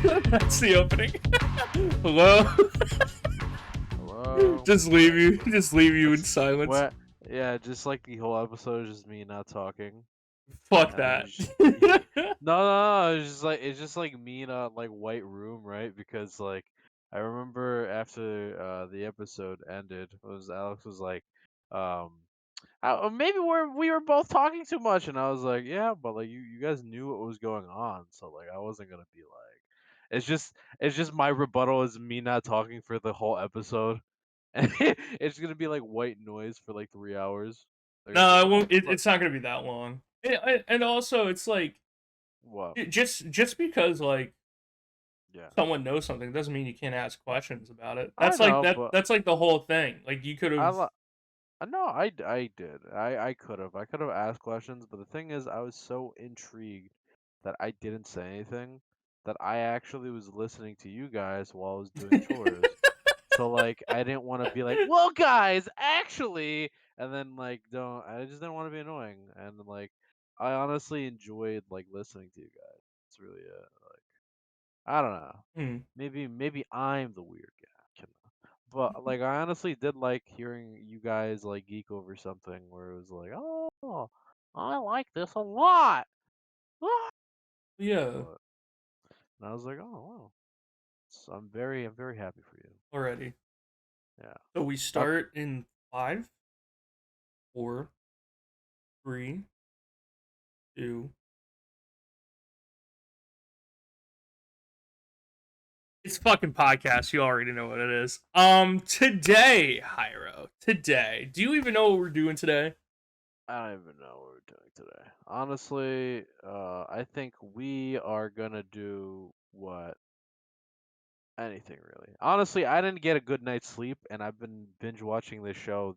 That's the opening. Hello. Hello. Just leave you in silence. What? Yeah, just like the whole episode is just me not talking. Fuck And that. no, it's just like me in a like white room, right? Because like I remember after the episode ended, was Alex was like, um, maybe we were both talking too much, and I was like, yeah, but like you guys knew what was going on, so like I wasn't gonna be like, it's just my rebuttal is me not talking for the whole episode, and it's gonna be like white noise for like 3 hours. They're gonna be No, like, it what the won't. fuck? It's not gonna be that long. And also, it's like What? just because like Yeah, someone knows something doesn't mean you can't ask questions about it. I That's like know, that. but That's like the whole thing. Like you could I have. li- no, I did. I could have asked questions, but the thing is, I was so intrigued that I didn't say anything that I actually was listening to you guys while I was doing chores. So like, I didn't want to be like, well, guys, actually, and then like, don't. I just didn't want to be annoying, and like, I honestly enjoyed like listening to you guys. It's really I don't know. Hmm. Maybe I'm the weird guy. But like I honestly did like hearing you guys like geek over something where it was like, oh, I like this a lot. Ah!" Yeah. But and I was like, oh wow. So I'm very happy for you. Already. Yeah. So we That start in 5, 4, 3, 2. It's fucking podcast. You already know what it is. Today, Jairo. Today, do you even know what we're doing today? I don't even know what we're doing today. Honestly, I think we are gonna do what anything really. Honestly, I didn't get a good night's sleep, and I've been binge watching this show,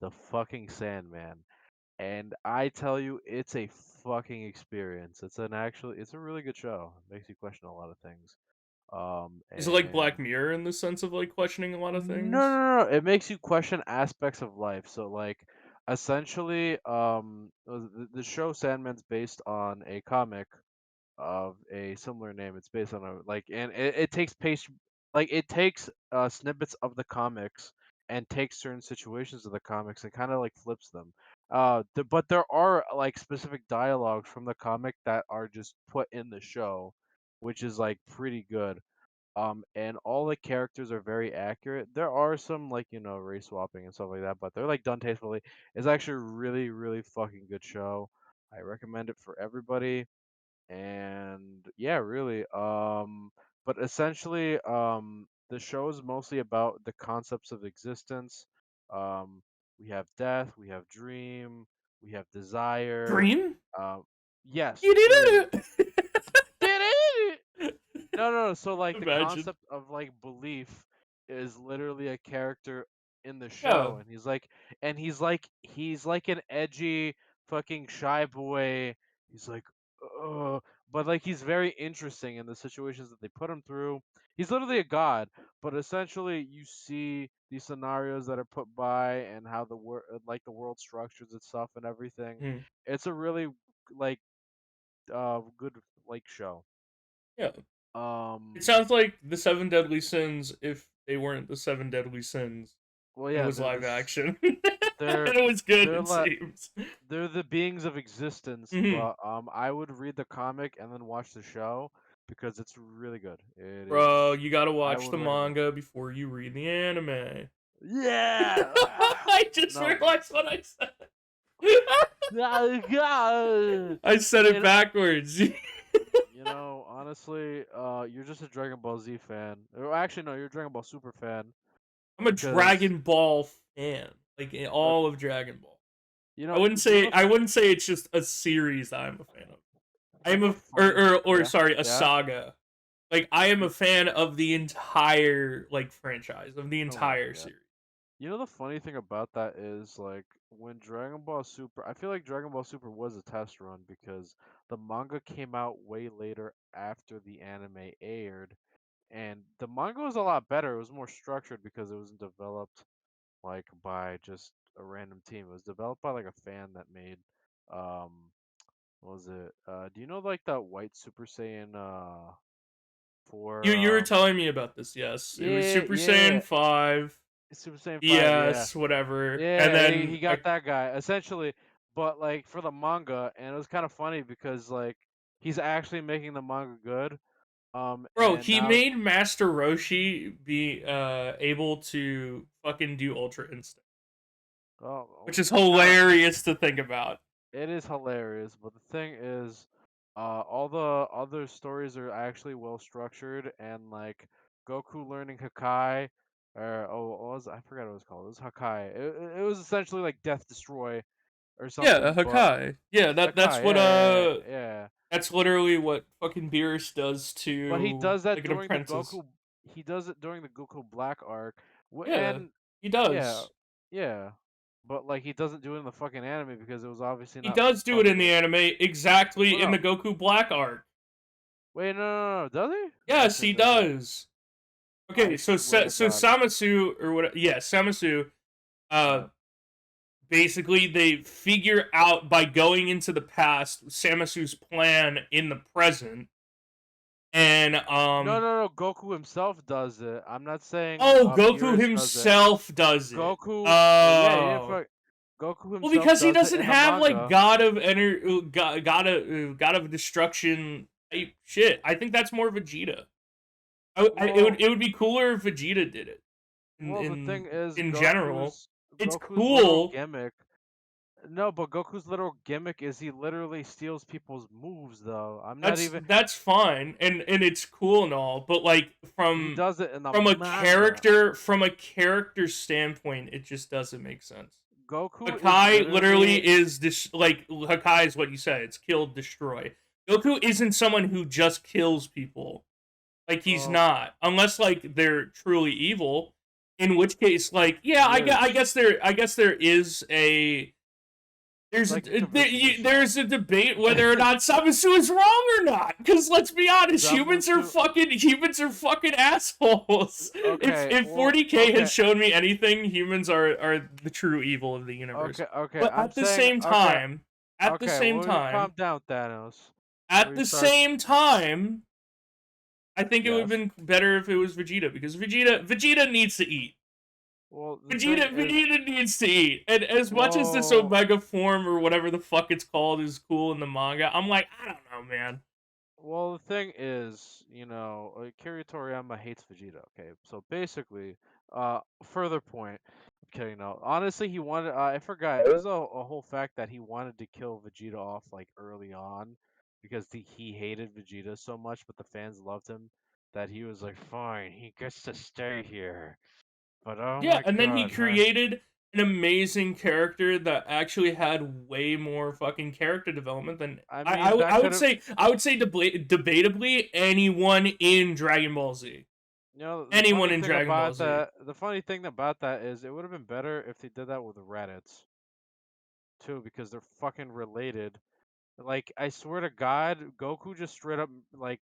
The fucking Sandman. And I tell you, it's a fucking experience. It's a really good show. It makes you question a lot of things. Is it like And Black Mirror in the sense of like questioning a lot of no, things? no, no, it makes you question aspects of life. So like, essentially, the show Sandman's based on a comic of a similar name. It's based on a like, and it takes pace, like it takes snippets of the comics and takes certain situations of the comics and kind of like flips them. But there are like specific dialogues from the comic that are just put in the show, which is like pretty good. And all the characters are very accurate. There are some like race swapping and stuff like that, but they're like done tastefully. It's actually a really, really fucking good show. I recommend it for everybody. And yeah, really. But essentially, the show is mostly about the concepts of existence. Um, we have death, we have dream, we have desire. Dream? Um, yes, You dream. did Did it? it! No, no, no. So like the Imagine. concept of like belief is literally a character in the Yeah. show, and he's like an edgy fucking shy boy. He's like, but like he's very interesting in the situations that they put him through. He's literally a god, but essentially you see these scenarios that are put by and how the world structures itself and everything. Hmm. It's a really like good like show. Yeah. It Um, sounds like the Seven Deadly Sins if they weren't the Seven Deadly Sins. Well, It yeah, was they're live this. action. And They're it was good, they're it like seems. they're the beings of existence, Mhm. but I would read the comic and then watch the show because it's really good. It is. Bro, you gotta I watch would the recommend. manga before you read the anime. Yeah. I just No. realized what I said. God. I said it It, backwards. honestly, you're just a Dragon Ball Z fan. Or actually, no, you're a Dragon Ball Super fan. I'm a because Dragon Ball fan, like in uh, all of Dragon Ball. you I know, wouldn't do you know say I wouldn't say it's just a series that I'm a fan of. I you am know a the funny or yeah sorry, a yeah saga. Like I am a you, fan of the entire like franchise of the oh my entire god. series. You know the funny thing about that is like when Dragon Ball Super, I feel like Dragon Ball Super was a test run because the manga came out way later after the anime aired, and the manga was a lot better. It was more structured because it wasn't developed like by just a random team. It was developed by like a fan that made um what was it? Do you know like that white Super Saiyan You for were telling me about this. Yes, it was yeah Super yeah Saiyan 5, Super Saiyan 5, yeah. ES, whatever, and Yeah, he then got that guy essentially, but like for the manga, and it was kind of funny because like he's actually making the manga good. bro, And he now, made Master Roshi be able to fucking do Ultra Instinct, which is kind of, hilarious to think about. it is hilarious. But the thing is, all the other stories are actually well structured, and like Goku learning Hakai, or oh, what was I forgot what it was called. It was Hakai. It was essentially like Death Destroy or Yeah, something, but Hakai. Yeah, that's Hakai, what yeah. that's literally what fucking Beerus does But he to does that like an during the apprentice. Goku. He does it during the Goku Black arc, Yeah, and he yeah, does. yeah. But like he doesn't do it in the fucking anime because it was obviously He not does do it in the fucking. anime exactly Well, in the no, Goku Black arc. wait, no. Does he? I Yes, he think does he? does. I Okay, so swear to so God. Samasu or what? Yeah, Samasu. Uh, Yeah. basically they figure out by going into the past Samasu's plan in the present, and No. Goku himself does it. I'm not saying oh, Goku Beerus does it. himself does it. Goku, yeah, Oh. fuck. Goku Well, himself because he does it doesn't in the have like manga. God of God of Destruction type shit. I think that's more Vegeta. Well, It would be cooler if Vegeta did it. In well, the thing is, in general, it's Goku's little cool. gimmick. No, but Goku's little gimmick is he literally steals people's moves, though. I'm not even. That's fine, and it's cool and all, but like He does it in the manga. from a character standpoint, it just doesn't make sense. Goku is Hakai literally literally. is this like Hakai is what you said. It's kill, destroy. Goku isn't someone who just kills people. Like he's Well, not, unless like they're truly evil. In which case, like yeah, he is. I guess there is a Like you convincing yourself. there's a debate whether or not Samasu is wrong or not. Because let's be honest, Zamasu. humans are fucking assholes. Okay. If Well. 40K has Okay. shown me anything, humans are the true evil of the universe. Okay. Okay. But I'm saying. Okay. at the Okay. same Well, you calm time, down, Thanos. Before at you the start. same time, I think it would have Yes. been better if it was Vegeta because Vegeta needs to eat. Well, the thing is. Vegeta needs to eat. And as much as this Well. Omega form or whatever the fuck it's called is cool in the manga, I'm like, I don't know, man. Well, the thing is, Akira Toriyama hates Vegeta. Okay, so basically, further point. I'm kidding. No, honestly, he wanted. I forgot. It was a whole fact that he wanted to kill Vegeta off like early on because he hated Vegeta so much, but the fans loved him that he was like, fine, he gets to stay here. But oh Yeah, my and then he god, man. created an amazing character that actually had way more fucking character development than I mean, that could have. I would say debatably anyone in Dragon Ball Z. The Anyone funny in thing Dragon Ball about Z. that, is it would have been better if they did that with Raditz too, because they're fucking related. Like, I swear to God, Goku just straight up like,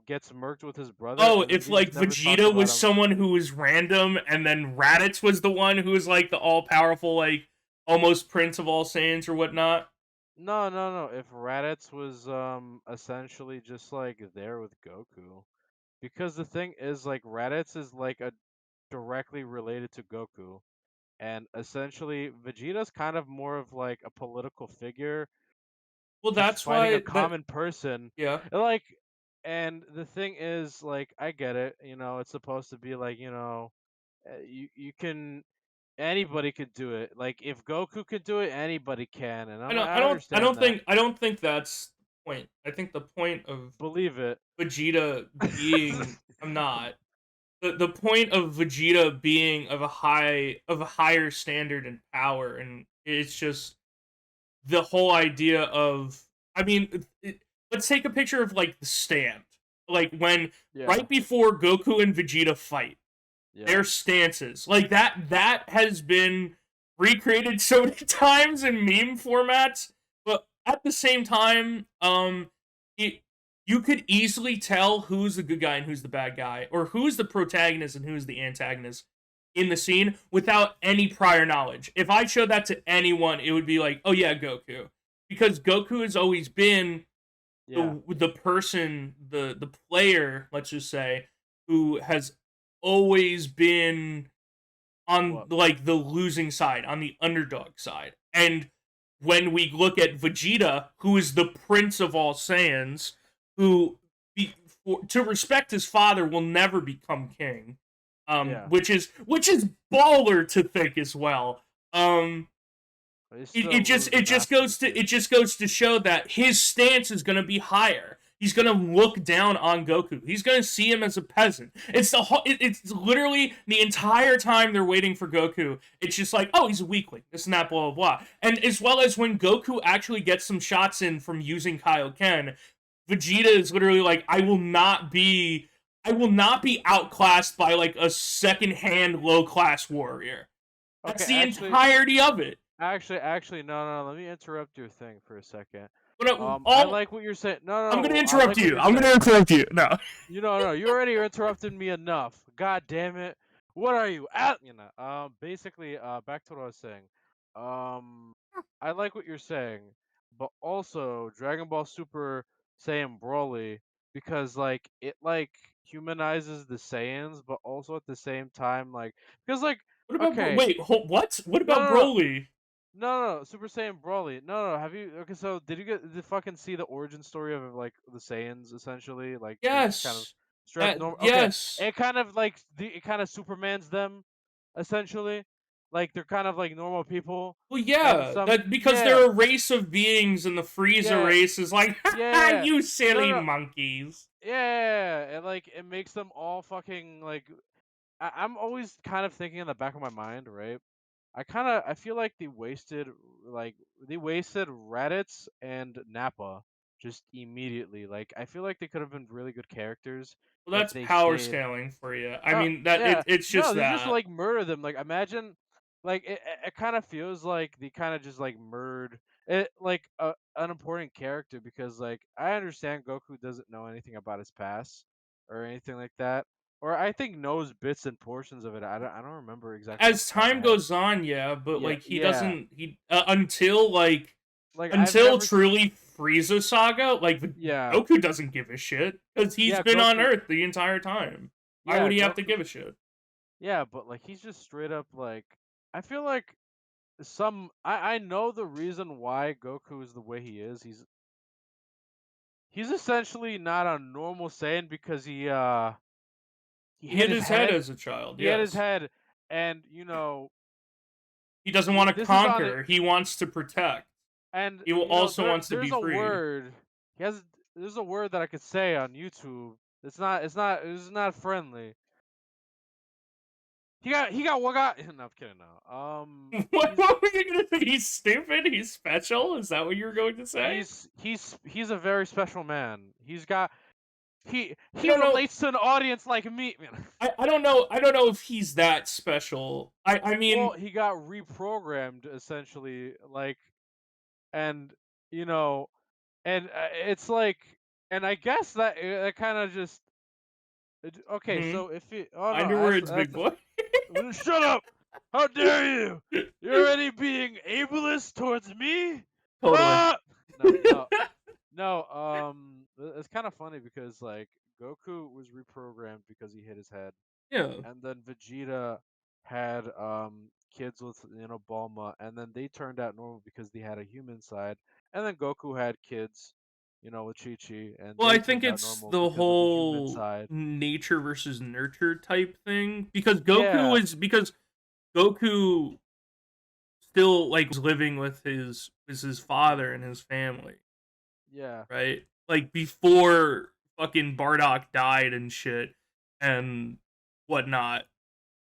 gets murked with his brother, Oh, and if Vegeta like just never talks Vegeta about was him. someone who was random, and then Raditz was the one who was like the all powerful, like almost Prince of all Saiyans or whatnot. No. If Raditz was essentially just like there with Goku, because the thing is like Raditz is like a directly related to Goku, and essentially Vegeta's kind of more of like a political figure Well, just that's fighting a why that common person. yeah. And, like, and the thing is, like, I get it. It's supposed to be like, you can anybody could do it. Like, if Goku could do it, anybody can, and I understand that. I don't think that's the point. I think the point of Believe it. Vegeta being I'm not. the point of Vegeta being of a higher standard and power, and it's just the whole idea of, I mean, let's take a picture of like the stand, like when Yeah, right before Goku and Vegeta fight, yeah. their stances, like that has been recreated so many times in meme formats, but at the same time, it, you could easily tell who's the good guy and who's the bad guy, or who's the protagonist and who's the antagonist in the scene without any prior knowledge. If I showed that to anyone, it would be like, oh yeah, Goku, because Goku has always been Yeah. the person, the player, let's just say, who has always been on What? like the losing side, on the underdog side. And when we look at Vegeta, who is the prince of all Saiyans, who to respect his father will never become king, Yeah. which is baller to think as well. He's it, still it just losing it just goes to masterfully. it just goes to show that his stance is going to be higher. He's going to look down on Goku. He's going to see him as a peasant. It's literally the entire time they're waiting for Goku. It's just like, oh, he's a weakling. This and that, blah blah blah. And as well as when Goku actually gets some shots in from using Kaioken, Vegeta is literally like, I will not be outclassed by like a second-hand low-class warrior. That's Okay, the entirety of it. actually, no, no, no. Let me interrupt your thing for a second. But I all like what you're saying. No, no, I'm no. gonna I interrupt like what you. you're I'm gonna saying. interrupt you. No. You know, no, you already interrupted me enough. God damn it. What are you at? You know. Basically, back to what I was saying. Um, I like what you're saying, but also Dragon Ball Super Saiyan Broly, because like it like humanizes the Saiyans, but also at the same time like because like What about okay, wait? What? What no, about no, no. Broly? No, no, Super Saiyan Broly. No, no. Have you? Okay, so did you fucking see the origin story of like the Saiyans essentially? Like they're just kind of Yes. straight up normal. Okay, Yes. it kind of like it kind of Supermans them essentially. Like they're kind of like normal people, Well, and yeah. some That because yeah, they're a race of beings, and the Frieza yeah, race is like, yeah. you No, silly no, monkeys. yeah, and like it makes them all fucking like. I'm always kind of thinking in the back of my mind, right? I feel like like they wasted Raditz and Nappa just immediately. Like I feel like they could have been really good characters Well, if that's they power stayed. scaling for you. I No, mean that yeah, it's no, just they just that. like murder them. Like imagine, like it kind of feels like they kind of just like murdered it, like a an important character because like I understand Goku doesn't know anything about his past or anything like that, or I think knows bits and portions of it. I don't remember exactly off As the top of my time head. goes on, yeah, but Yeah, like he yeah. doesn't he until like Like I've until never truly Frieza saga, like yeah. Goku doesn't give a shit because he's Yeah, been on Goku Earth the entire time. Why yeah, would he have to Goku give a shit? yeah, but like he's just straight up like I feel like I know the reason why Goku is the way he is. He's essentially not a normal Saiyan because he He hit hit his his head head. as a child, He hit his yes. head and you know He doesn't want to this is on it conquer, he wants to protect. and He will you know also wants to be there's a free. word he has there's a word that I could say on YouTube. It's not friendly. He got what got no, I'm kidding now. What, He's what were you gonna say? He's stupid? He's special? Is that what you were going to say? he's a very special man. I He don't know. relates to an audience like me. I don't know. I don't know if he's that special. I Well, mean, he got reprogrammed essentially, like, and you know, and it's like, and I guess that it kind of just okay. hmm, So if it, oh no, mind your words, big boy. shut up! How dare you? You're already being ableist towards me. Totally. Ah! No, no, no. It's kind of funny because like Goku was reprogrammed because he hit his head, Yeah. and then Vegeta had kids with Bulma, and then they turned out normal because they had a human side, and then Goku had kids, with Chi Chi, and Well, they I think turned out it's normal the because of the human whole side. nature versus nurture type thing Yeah, because Goku still like was living with his father and his family, yeah, right? Like before fucking Bardock died and shit, and whatnot,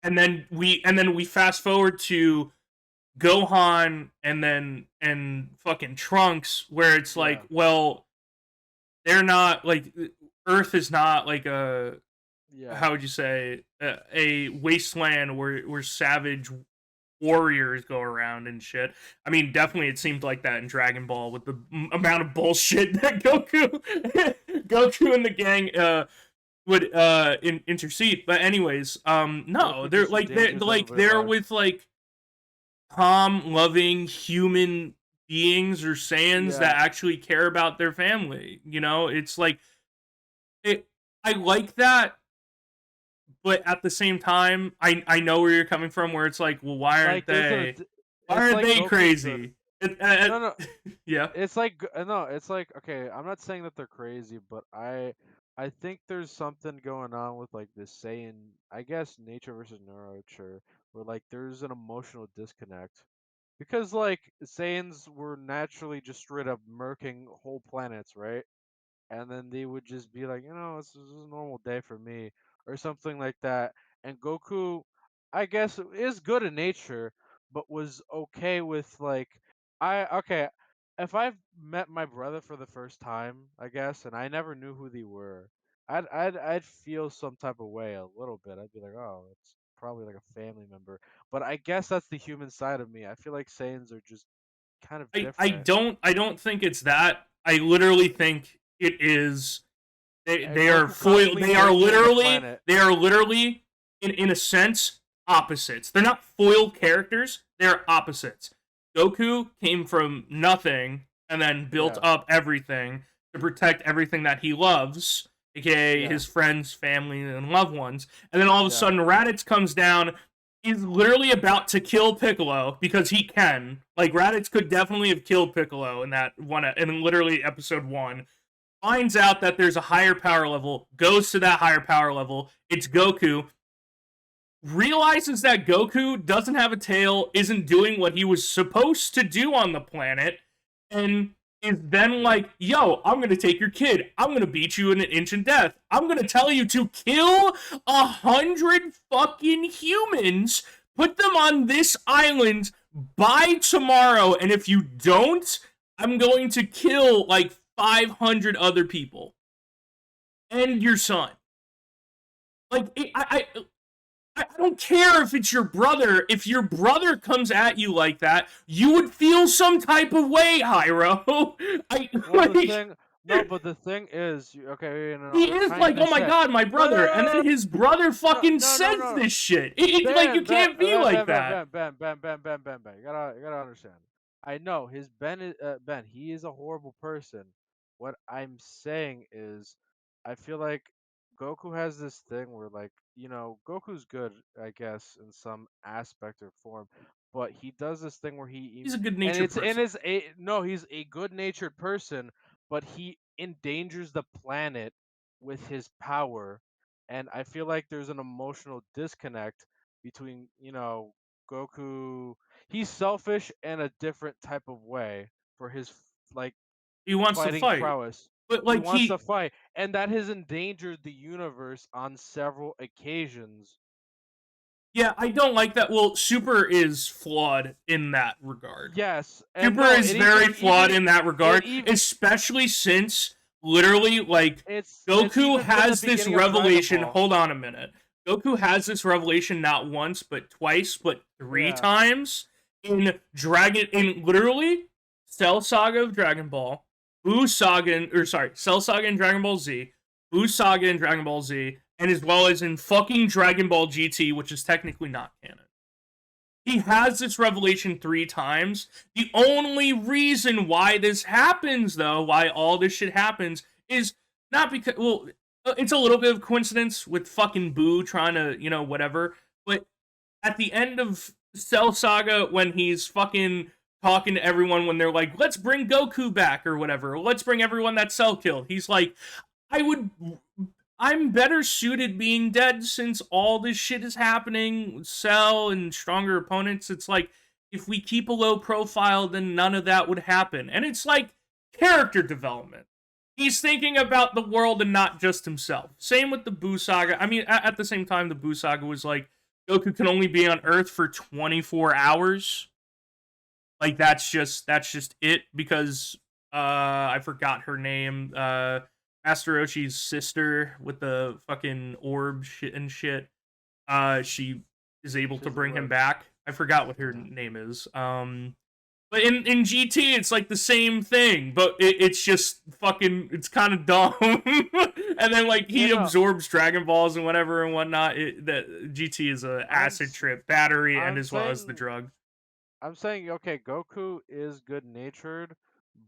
and then we fast forward to Gohan and fucking Trunks, where it's like, Yeah, well, they're not like Earth is not like a, yeah, how would you say, a wasteland where savage warriors go around and shit. I mean, definitely it seemed like that in Dragon Ball with the amount of bullshit that Goku and the gang would intercede. But anyways, no, Goku just they're endangers like everybody's they're life. with like calm, loving human beings or Saiyans Yeah, that actually care about their family. It's like it. I like that, but at the same time, I know where you're coming from. Where it's like, well, why aren't like there's an they? Why it's aren't like they Goku's good. crazy? No, no, Yeah, it's like no, it's like okay. I'm not saying that they're crazy, but I think there's something going on with like this saying, I guess nature versus nurture, where like there's an emotional disconnect because like Saiyans were naturally just straight up murking whole planets, right? And then they would just be like, this is a normal day for me, or something like that. And Goku, I guess, is good in nature, but was okay with like, okay, if I've met my brother for the first time, I guess, and I never knew who they were, I'd feel some type of way a little bit. I'd be like, oh, it's probably like a family member. But I guess that's the human side of me. I feel like Saiyans are just kind of different. I don't think it's that. I literally think it is. They are Goku foil. constantly endangering the planet. They are literally in a sense opposites. They're not foil characters. They're opposites. Goku came from nothing and then built Yeah. up everything to protect everything that he loves, aka Yeah, his friends, family, and loved ones. And then all of a yeah, sudden, Raditz comes down. He's literally about to kill Piccolo because he can. Like Raditz could definitely have killed Piccolo in that one, in literally episode one. Finds out that there's a higher power level, goes to that higher power level. It's Goku. Realizes that Goku doesn't have a tail, isn't doing what he was supposed to do on the planet, and is then yeah. like, yo, I'm gonna take your kid. I'm gonna beat you in an instant death. I'm gonna tell you to kill 100 fucking humans, put them on this island by tomorrow, and if you don't, I'm going to kill like 500 other people and your son. Like, I don't care if it's your brother. If your brother comes at you like that, you would feel some type of way, Jairo. I Well, the like. thing, no, but the thing is, okay, no, no, He I is kind like, oh of my said, god, my no, no, brother, and no, then his brother no, fucking no, no, no, says no, this shit. Like you Ben, Ben, can't be Ben, like Ben, Ben, that. Ben, Ben, Ben, Ben, Ben, Ben, Ben. You gotta understand. I know his Ben is Ben. He is a horrible person. What I'm saying is, I feel like Goku has this thing where, like, Goku's good, I guess, in some aspect or form, but he does this thing where He's a good and natured it's and person. it's a no, he's a good-natured person, but he endangers the planet with his power, and I feel like there's an emotional disconnect between, Goku. He's selfish in a different type of way for his like He wants to fighting fight, prowess. but He like wants to fight, and that has endangered the universe on several occasions. yeah, I don't like that. Well, Super is flawed in that regard. Yes, and Super no, is it very flawed even in that it regard, even especially since literally like it's Goku even from the has this beginning of Dragon revelation. Ball. Hold on a minute. Goku has this revelation not once but twice, but three Yeah, times in literally Cell Saga of Dragon Ball, Buu Saga or sorry, Cell Saga in Dragon Ball Z, Buu Saga in Dragon Ball Z, and as well as in fucking Dragon Ball GT, which is technically not canon. He has this revelation three times. The only reason why this happens, though, why all this shit happens, is not because, well, it's a little bit of coincidence with fucking Boo trying to, whatever. But at the end of Cell Saga, when he's fucking talking to everyone, when they're like, let's bring Goku back or whatever, or let's bring everyone that Cell killed, he's like, I would I'm better suited being dead since all this shit is happening. Cell and stronger opponents. It's like if we keep a low profile, then none of that would happen. And it's like character development. he's thinking about the world and not just himself. Same with the Buu saga. I mean, at the same time, the Buu saga was like Goku can only be on Earth for 24 hours. Like that's just it because I forgot her name. Master Roshi's sister with the fucking orb shit and shit. She is able to She's bring him like, back. I forgot what her yeah. name is. But in GT, it's like the same thing, but it's just fucking, it's kind of dumb. And then like You he know, absorbs Dragon Balls and whatever and whatnot. That GT is a I'm acid trip, battery, and I'm as well as the saying drug. I'm saying okay, Goku is good natured,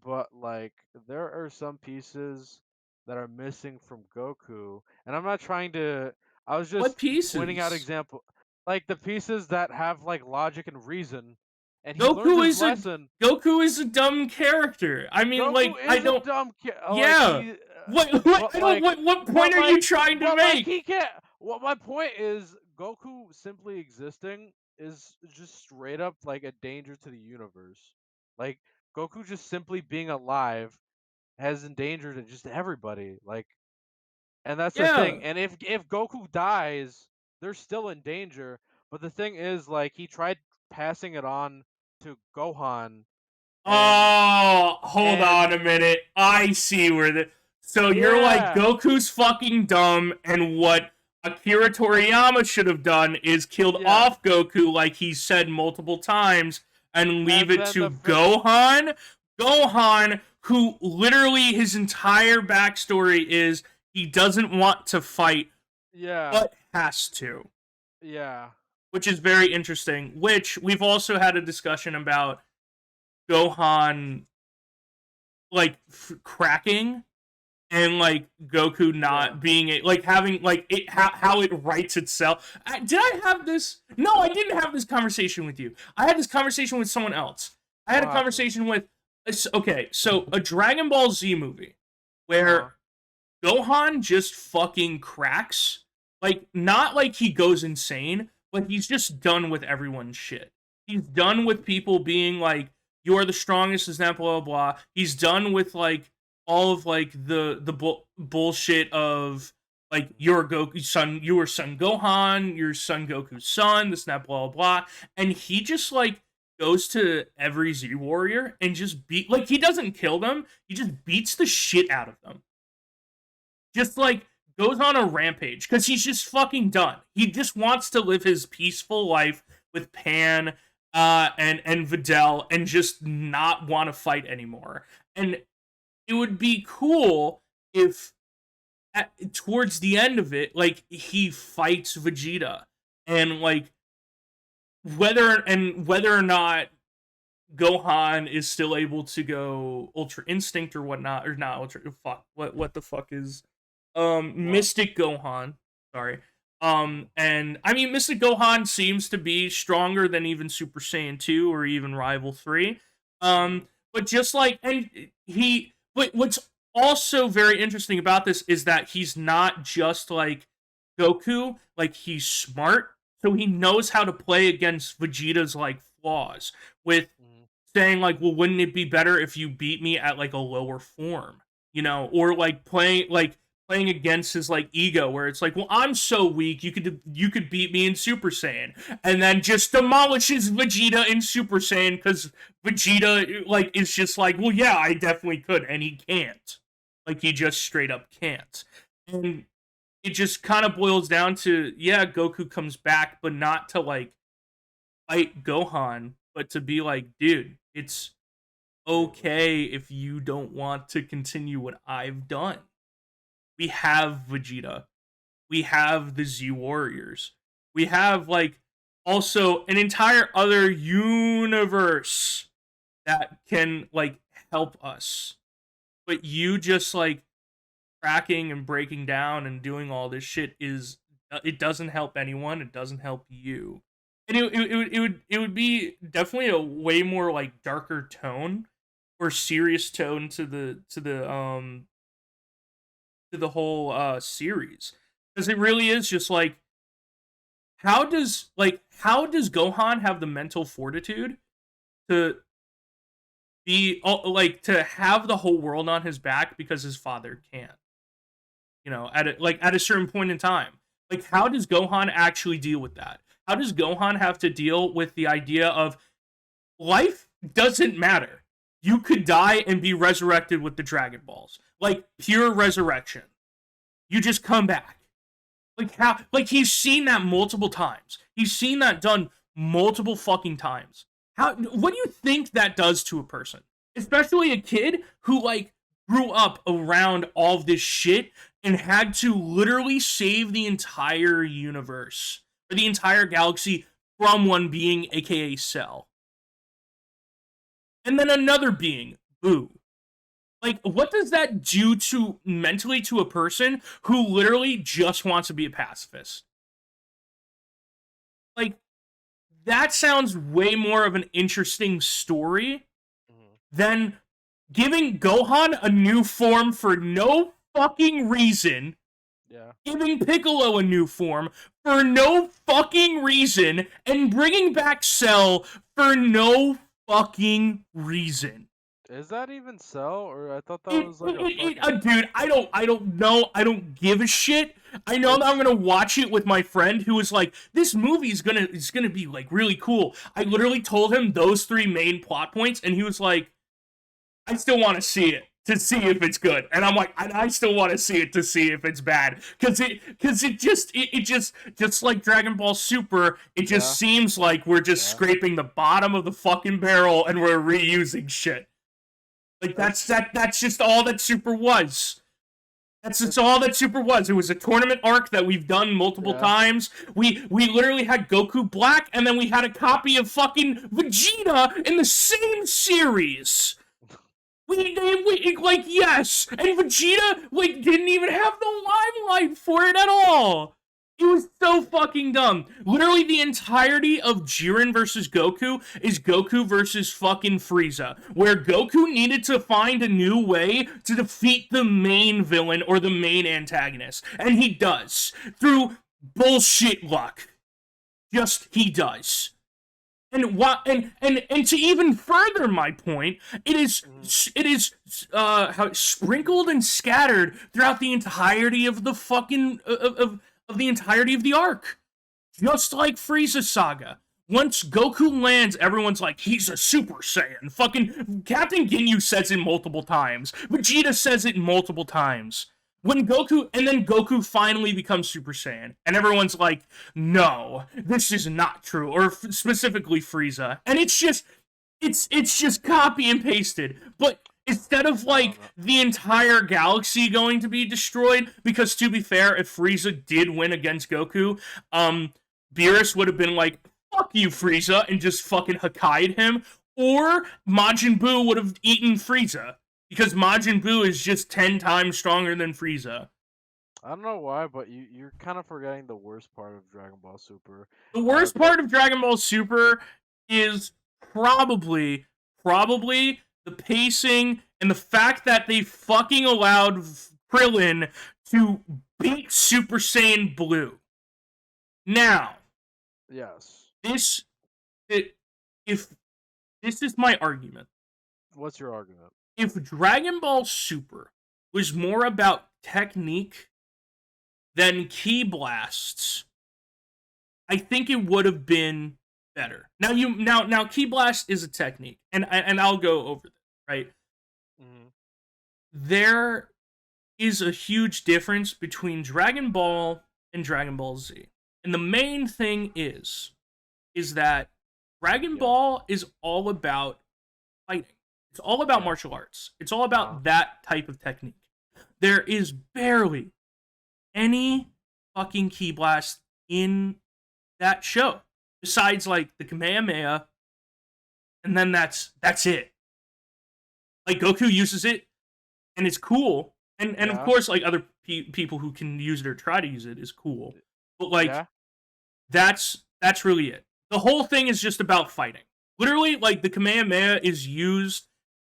but like there are some pieces that are missing from Goku, and I'm not trying to. I was What just pointing out pieces? example, like the pieces that have like logic and reason, and he learns Goku his is a lesson. Goku is a dumb character. I mean, Goku like I is a don't. dumb kid, like Yeah. What but I don't. like, What point are you trying to make? he can't. What my point is, Goku simply existing is just straight up like a danger to the universe. Like Goku just simply being alive has endangered just everybody. Like, and that's the thing. Yeah. And if Goku dies, they're still in danger. But the thing is, like, he tried passing it on to Gohan, and Oh, hold on and a minute. I see where the. So you're like yeah, Goku's fucking dumb, and what Akira Toriyama should have done is killed yeah. off Goku, like he said multiple times, and leave And it then to Gohan. Gohan, who literally his entire backstory is he doesn't want to fight, yeah, but has to, yeah, which is very interesting. Which we've also had a discussion about Gohan like cracking and like Goku yeah. not being like having like it how it writes itself. Did I have this? No, I didn't have this conversation with you. I had this conversation with someone else. I had What a happened? conversation with okay, so a Dragon Ball Z movie Uh, where Gohan just fucking cracks. Like, not like he goes insane, but he's just done with everyone's shit. He's done with people being like, "You are the strongest," is that blah blah blah. He's done with like all of like the bullshit of like you're Goku's son, you are Son Gohan, you're Son Goku's son, this and that blah blah blah. And he just like goes to every Z warrior and just beat like he doesn't kill them, he just beats the shit out of them, just like goes on a rampage because he's just fucking done. He just wants to live his peaceful life with Pan and Videl and just not want to fight anymore. And it would be cool if towards the end of it, like he fights Vegeta and like whether or not Gohan is still able to go Ultra Instinct or whatnot, or not Ultra. Fuck, what the fuck is what? Mystic Gohan? Sorry. And I mean Mystic Gohan seems to be stronger than even Super Saiyan 2 or even Rival 3. Mm, But just like and he, but what's also very interesting about this is that he's not just like Goku, like he's smart, so he knows how to play against Vegeta's like flaws with mm, saying like, well, wouldn't it be better if you beat me at like a lower form, you know, or like playing against his like ego, where it's like, well, I'm so weak, you could beat me in Super Saiyan, and then just demolishes Vegeta in Super Saiyan because Vegeta like is just like, well, yeah, I definitely could, and he can't, like he just straight up can't, and it just kind of boils down to yeah, Goku comes back, but not to like fight Gohan, but to be like, dude, it's okay if you don't want to continue what I've done. We have Vegeta. We have the Z Warriors. We have like also an entire other universe that can like help us. But you just like cracking and breaking down and doing all this shit is it doesn't help anyone. It doesn't help you. And it would be definitely a way more like darker tone or serious tone to the whole series, because it really is just like how does Gohan have the mental fortitude to be like to have the whole world on his back because his father can't. At a certain point in time. Like, how does Gohan actually deal with that? How does Gohan have to deal with the idea of life doesn't matter? You could die and be resurrected with the Dragon Balls. Like, pure resurrection. You just come back. Like, how? Like, he's seen that multiple times. He's seen that done multiple fucking times. What do you think that does to a person? Especially a kid who, like, grew up around all of this shit and had to literally save the entire universe or the entire galaxy from one being, aka Cell. And then another being, Boo. Like, what does that do to mentally to a person who literally just wants to be a pacifist? Like, that sounds way more of an interesting story than giving Gohan a new form for no fucking reason. Yeah. Giving Piccolo a new form for no fucking reason, and bringing back Cell for no fucking reason. Is that even Cell, or I thought that was like a fucking... Dude, I don't know. I don't give a shit. I know that I'm gonna watch it with my friend who was like, "This movie is gonna be like really cool." I literally told him those 3 main plot points, and he was like, "I still want to see it to see if it's good." And I'm like, I still want to see it to see if it's bad, because it just like Dragon Ball Super, it just seems like we're just scraping the bottom of the fucking barrel and we're reusing shit. Like, that's just all that Super was. That's just all that Super was. It was a tournament arc that we've done multiple times. We literally had Goku Black, and then we had a copy of fucking Vegeta in the same series. Yes, and Vegeta, like, didn't even have the limelight for it at all. It was so fucking dumb. Literally, the entirety of Jiren versus Goku is Goku versus fucking Frieza, where Goku needed to find a new way to defeat the main villain or the main antagonist, and he does through bullshit luck. Just he does. And to even further my point, it is how sprinkled and scattered throughout the entirety of the fucking of the entirety of the arc, just like Frieza Saga. Once Goku lands, everyone's like, he's a Super Saiyan. Fucking Captain Ginyu says it multiple times. Vegeta says it multiple times. When Goku finally becomes Super Saiyan, and everyone's like, no, this is not true, or specifically Frieza, and it's just copy and pasted, but instead of, like, the entire galaxy going to be destroyed, because to be fair, if Frieza did win against Goku, Beerus would have been like, fuck you, Frieza, and just fucking Hakkai'd him, or Majin Buu would have eaten Frieza. Because Majin Buu is just 10 times stronger than Frieza. I don't know why, but you're kind of forgetting the worst part of Dragon Ball Super. The worst part of Dragon Ball Super is probably the pacing and the fact that they fucking allowed Krillin to beat Super Saiyan Blue. Now, yes, if this is my argument. What's your argument? If Dragon Ball Super was more about technique than ki blasts, I think it would have been better. Now ki blast is a technique, and I'll go over that, right? Mm-hmm. There is a huge difference between Dragon Ball and Dragon Ball Z. And the main thing is that Dragon Ball is all about fighting. It's all about martial arts. It's all about that type of technique. There is barely any fucking ki blast in that show. Besides, like, the Kamehameha, and then that's it. Like, Goku uses it, and it's cool. And of course, like, other people who can use it or try to use it is cool. But, like, that's really it. The whole thing is just about fighting. Literally, like, the Kamehameha is used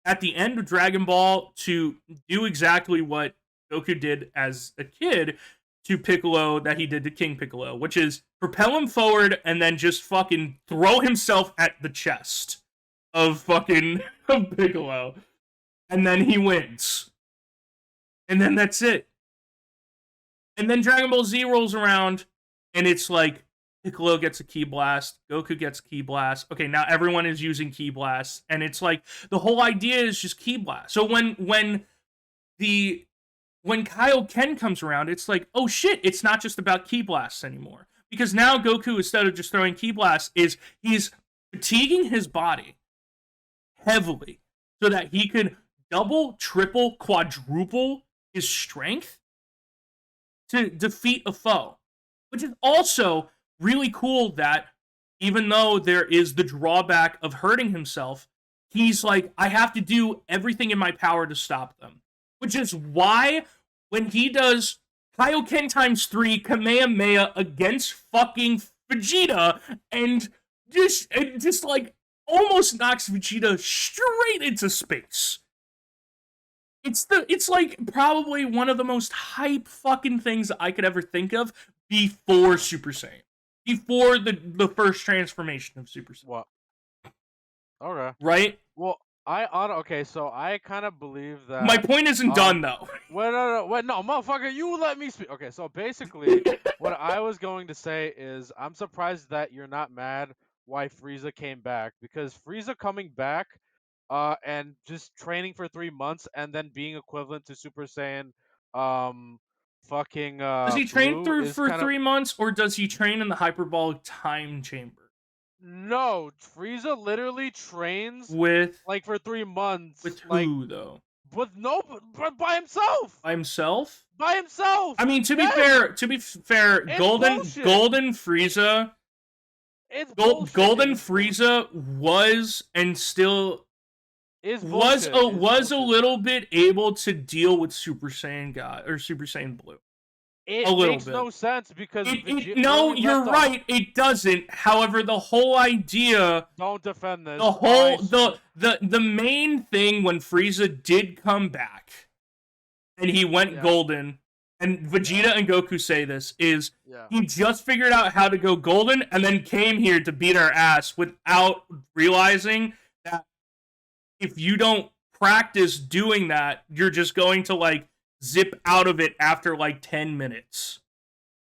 at the end of Dragon Ball to do exactly what Goku did as a kid to Piccolo that he did to King Piccolo, which is propel him forward and then just fucking throw himself at the chest of fucking of Piccolo, and then he wins, and then that's it. And then Dragon Ball Z rolls around, and it's like Piccolo gets a Ki Blast, Goku gets a Ki Blast. Okay, now everyone is using Ki Blast, and it's like the whole idea is just Ki Blast. So the when Kaioken comes around, it's like, oh shit, it's not just about Ki Blasts anymore. Because now Goku, instead of just throwing Ki Blasts, he's fatiguing his body heavily so that he can double, triple, quadruple his strength to defeat a foe. Which is also really cool that even though there is the drawback of hurting himself, he's like, I have to do everything in my power to stop them. Which is why when he does Kaioken times 3 Kamehameha against fucking Vegeta and just like almost knocks Vegeta straight into space. It's like probably one of the most hype fucking things I could ever think of before Super Saiyan. Before the first transformation of Super Saiyan. What? Okay. Right? Well, okay, so I kind of believe My that. point isn't done though. Wait, no, wait, no, motherfucker, you let me speak. Okay, so basically, what I was going to say is, I'm surprised that you're not mad why Frieza came back, because Frieza coming back, and just training for 3 months and then being equivalent to Super Saiyan, um, fucking Does he train Blue through is for kind of 3 months, or does he train in the hyperbolic time chamber no. Frieza literally trains with like for 3 months, like who though? with no, but by himself. By himself? By himself. I mean, Yes. to be fair, It's bullshit. Golden Frieza, It's bullshit. Golden Frieza was and still It's bullshit. It's was a bullshit. little bit able to deal with Super Saiyan God or Super Saiyan Blue. A It little makes bit. no sense because where No, we you're left off. right. It doesn't. However, the whole idea, Don't defend this. the whole the main thing when Frieza did come back and he went Yeah. golden, and Vegeta Yeah. and Goku say this is Yeah. he just figured out how to go golden and then came here to beat our ass without realizing that if you don't practice doing that, you're just going to like zip out of it after like 10 minutes.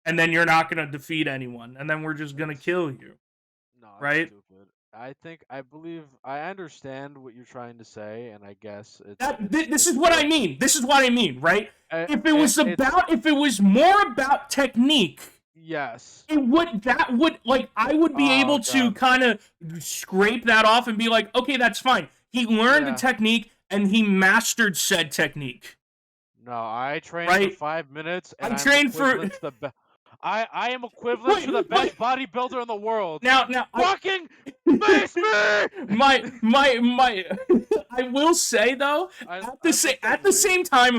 And then you're not going to defeat anyone. And then we're just going to It's kill you. no, it's Right? stupid. I believe I understand what you're trying to say, and I guess This is it's what I good. mean. This is what I mean, right? It's If it was more about technique, yes. I would be Oh able to god. kind of scrape that off and be like, okay, that's fine. He learned the Yeah. technique and he mastered said technique. No, I trained for Right? 5 minutes, I and I'm trained for equivalent to the best. I am equivalent to the best bodybuilder in the world. now Fucking face me! my I will say though, at the same time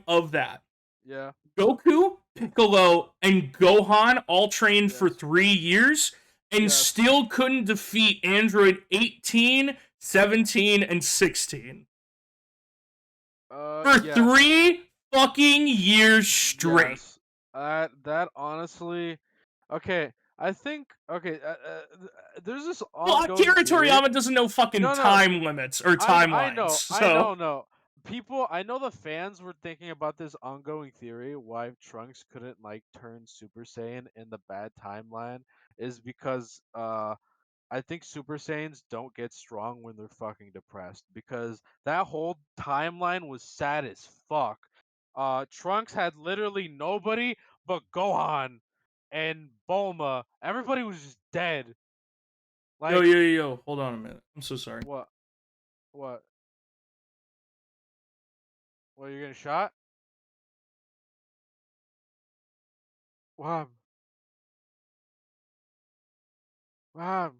of that, Yeah. Goku, Piccolo, and Gohan all trained for Yes. 3 years and Yes. still couldn't defeat Android 18, 17, and 16 for Yes. 3 fucking years straight. Yes. That honestly. Okay. I think. Okay. There's this Well, ongoing Akira theory. Toriyama doesn't know fucking No. time limits or I timelines, know. so No. People. I know the fans were thinking about this ongoing theory why Trunks couldn't like turn Super Saiyan in the bad timeline is because I think Super Saiyans don't get strong when they're fucking depressed because that whole timeline was sad as fuck. Trunks had literally nobody but Gohan and Bulma. Everybody was just dead. Like yo, hold on a minute. I'm so sorry. what? What? What? You're getting shot? Wow. Wow.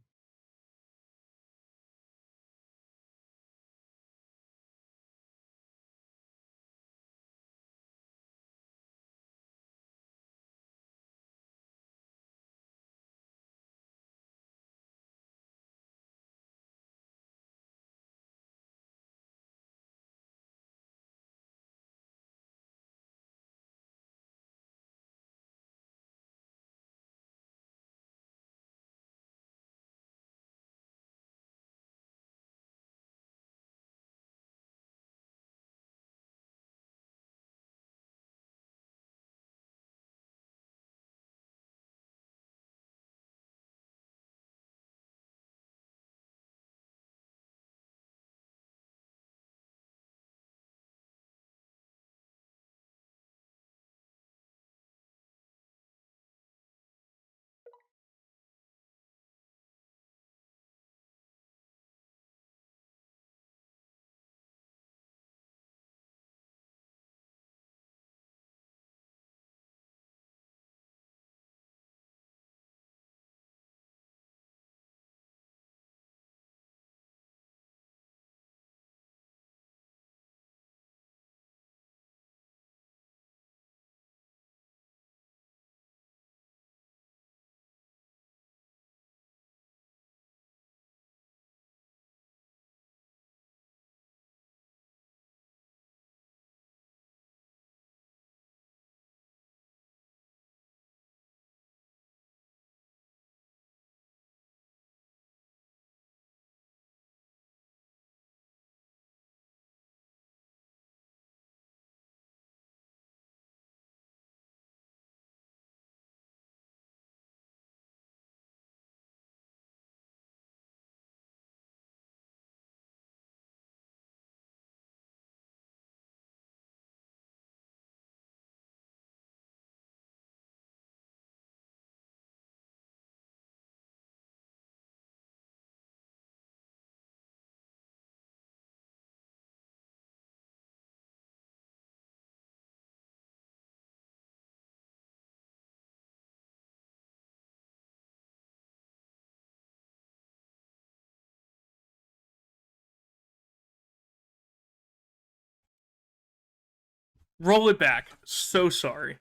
Roll it back. So sorry.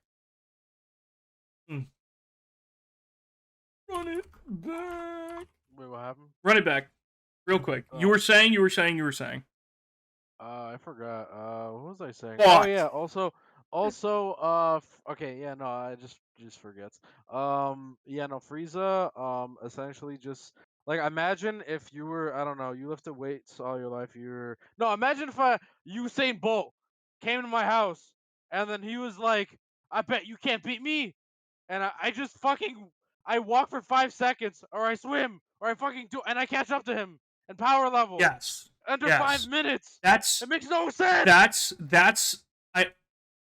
Run it back. Wait, what happened? Run it back. Real quick. You were saying. I forgot. What was I saying? Oh Fuck. yeah. Also, okay, yeah, no, I just forgets. Yeah, no, Frieza, essentially just like imagine if you were, I don't know, you lifted weights all your life. No, imagine if Usain Bolt came to my house and then he was like, "I bet you can't beat me," and I just fucking I walk for 5 seconds, or I swim, or I fucking do, and I catch up to him in power level Yes. under Yes. 5 minutes. That's It makes no sense. that's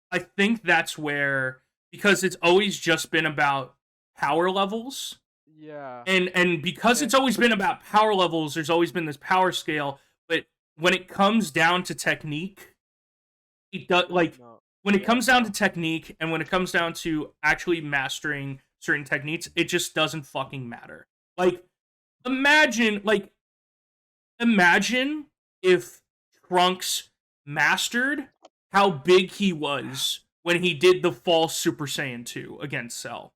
I think that's where, because it's always just been about power levels, Yeah. and because it's always been about power levels, there's always been this power scale. But when it comes down to technique, it does, like, No. when it Yeah, comes down no. to technique and when it comes down to actually mastering certain techniques, it just doesn't fucking matter. Like, imagine like imagine if Trunks mastered how big he was when he did the false Super Saiyan 2 against Cell.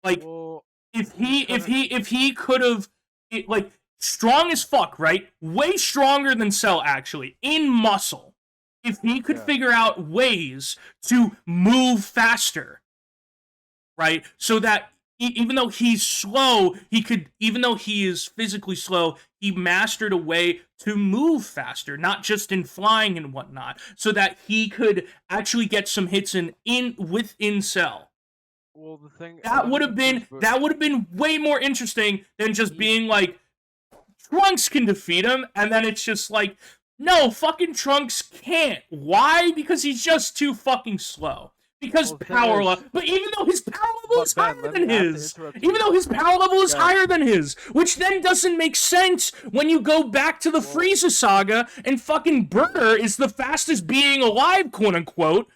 Like, Well, if he he if couldn't. he if he could have, like, strong as fuck, right? Way stronger than Cell, actually, in muscle. If he could Yeah. figure out ways to move faster, right? So that even though he's slow, even though he is physically slow, he mastered a way to move faster, not just in flying and whatnot, so that he could actually get some hits within Cell. Well, the thing. That Let me would have been just. But that would have been way more interesting than just he. being like, Trunks can defeat him, and then it's just like, no, fucking Trunks can't. Why? Because he's just too fucking slow. Because Well, the thing power is. level, but even though his power level is But Ben, higher than I have to his, interrupt even you. though his power level is Ben. higher than his, which then doesn't make sense when you go back to the Frieza saga and fucking Burner is the fastest being alive, quote unquote.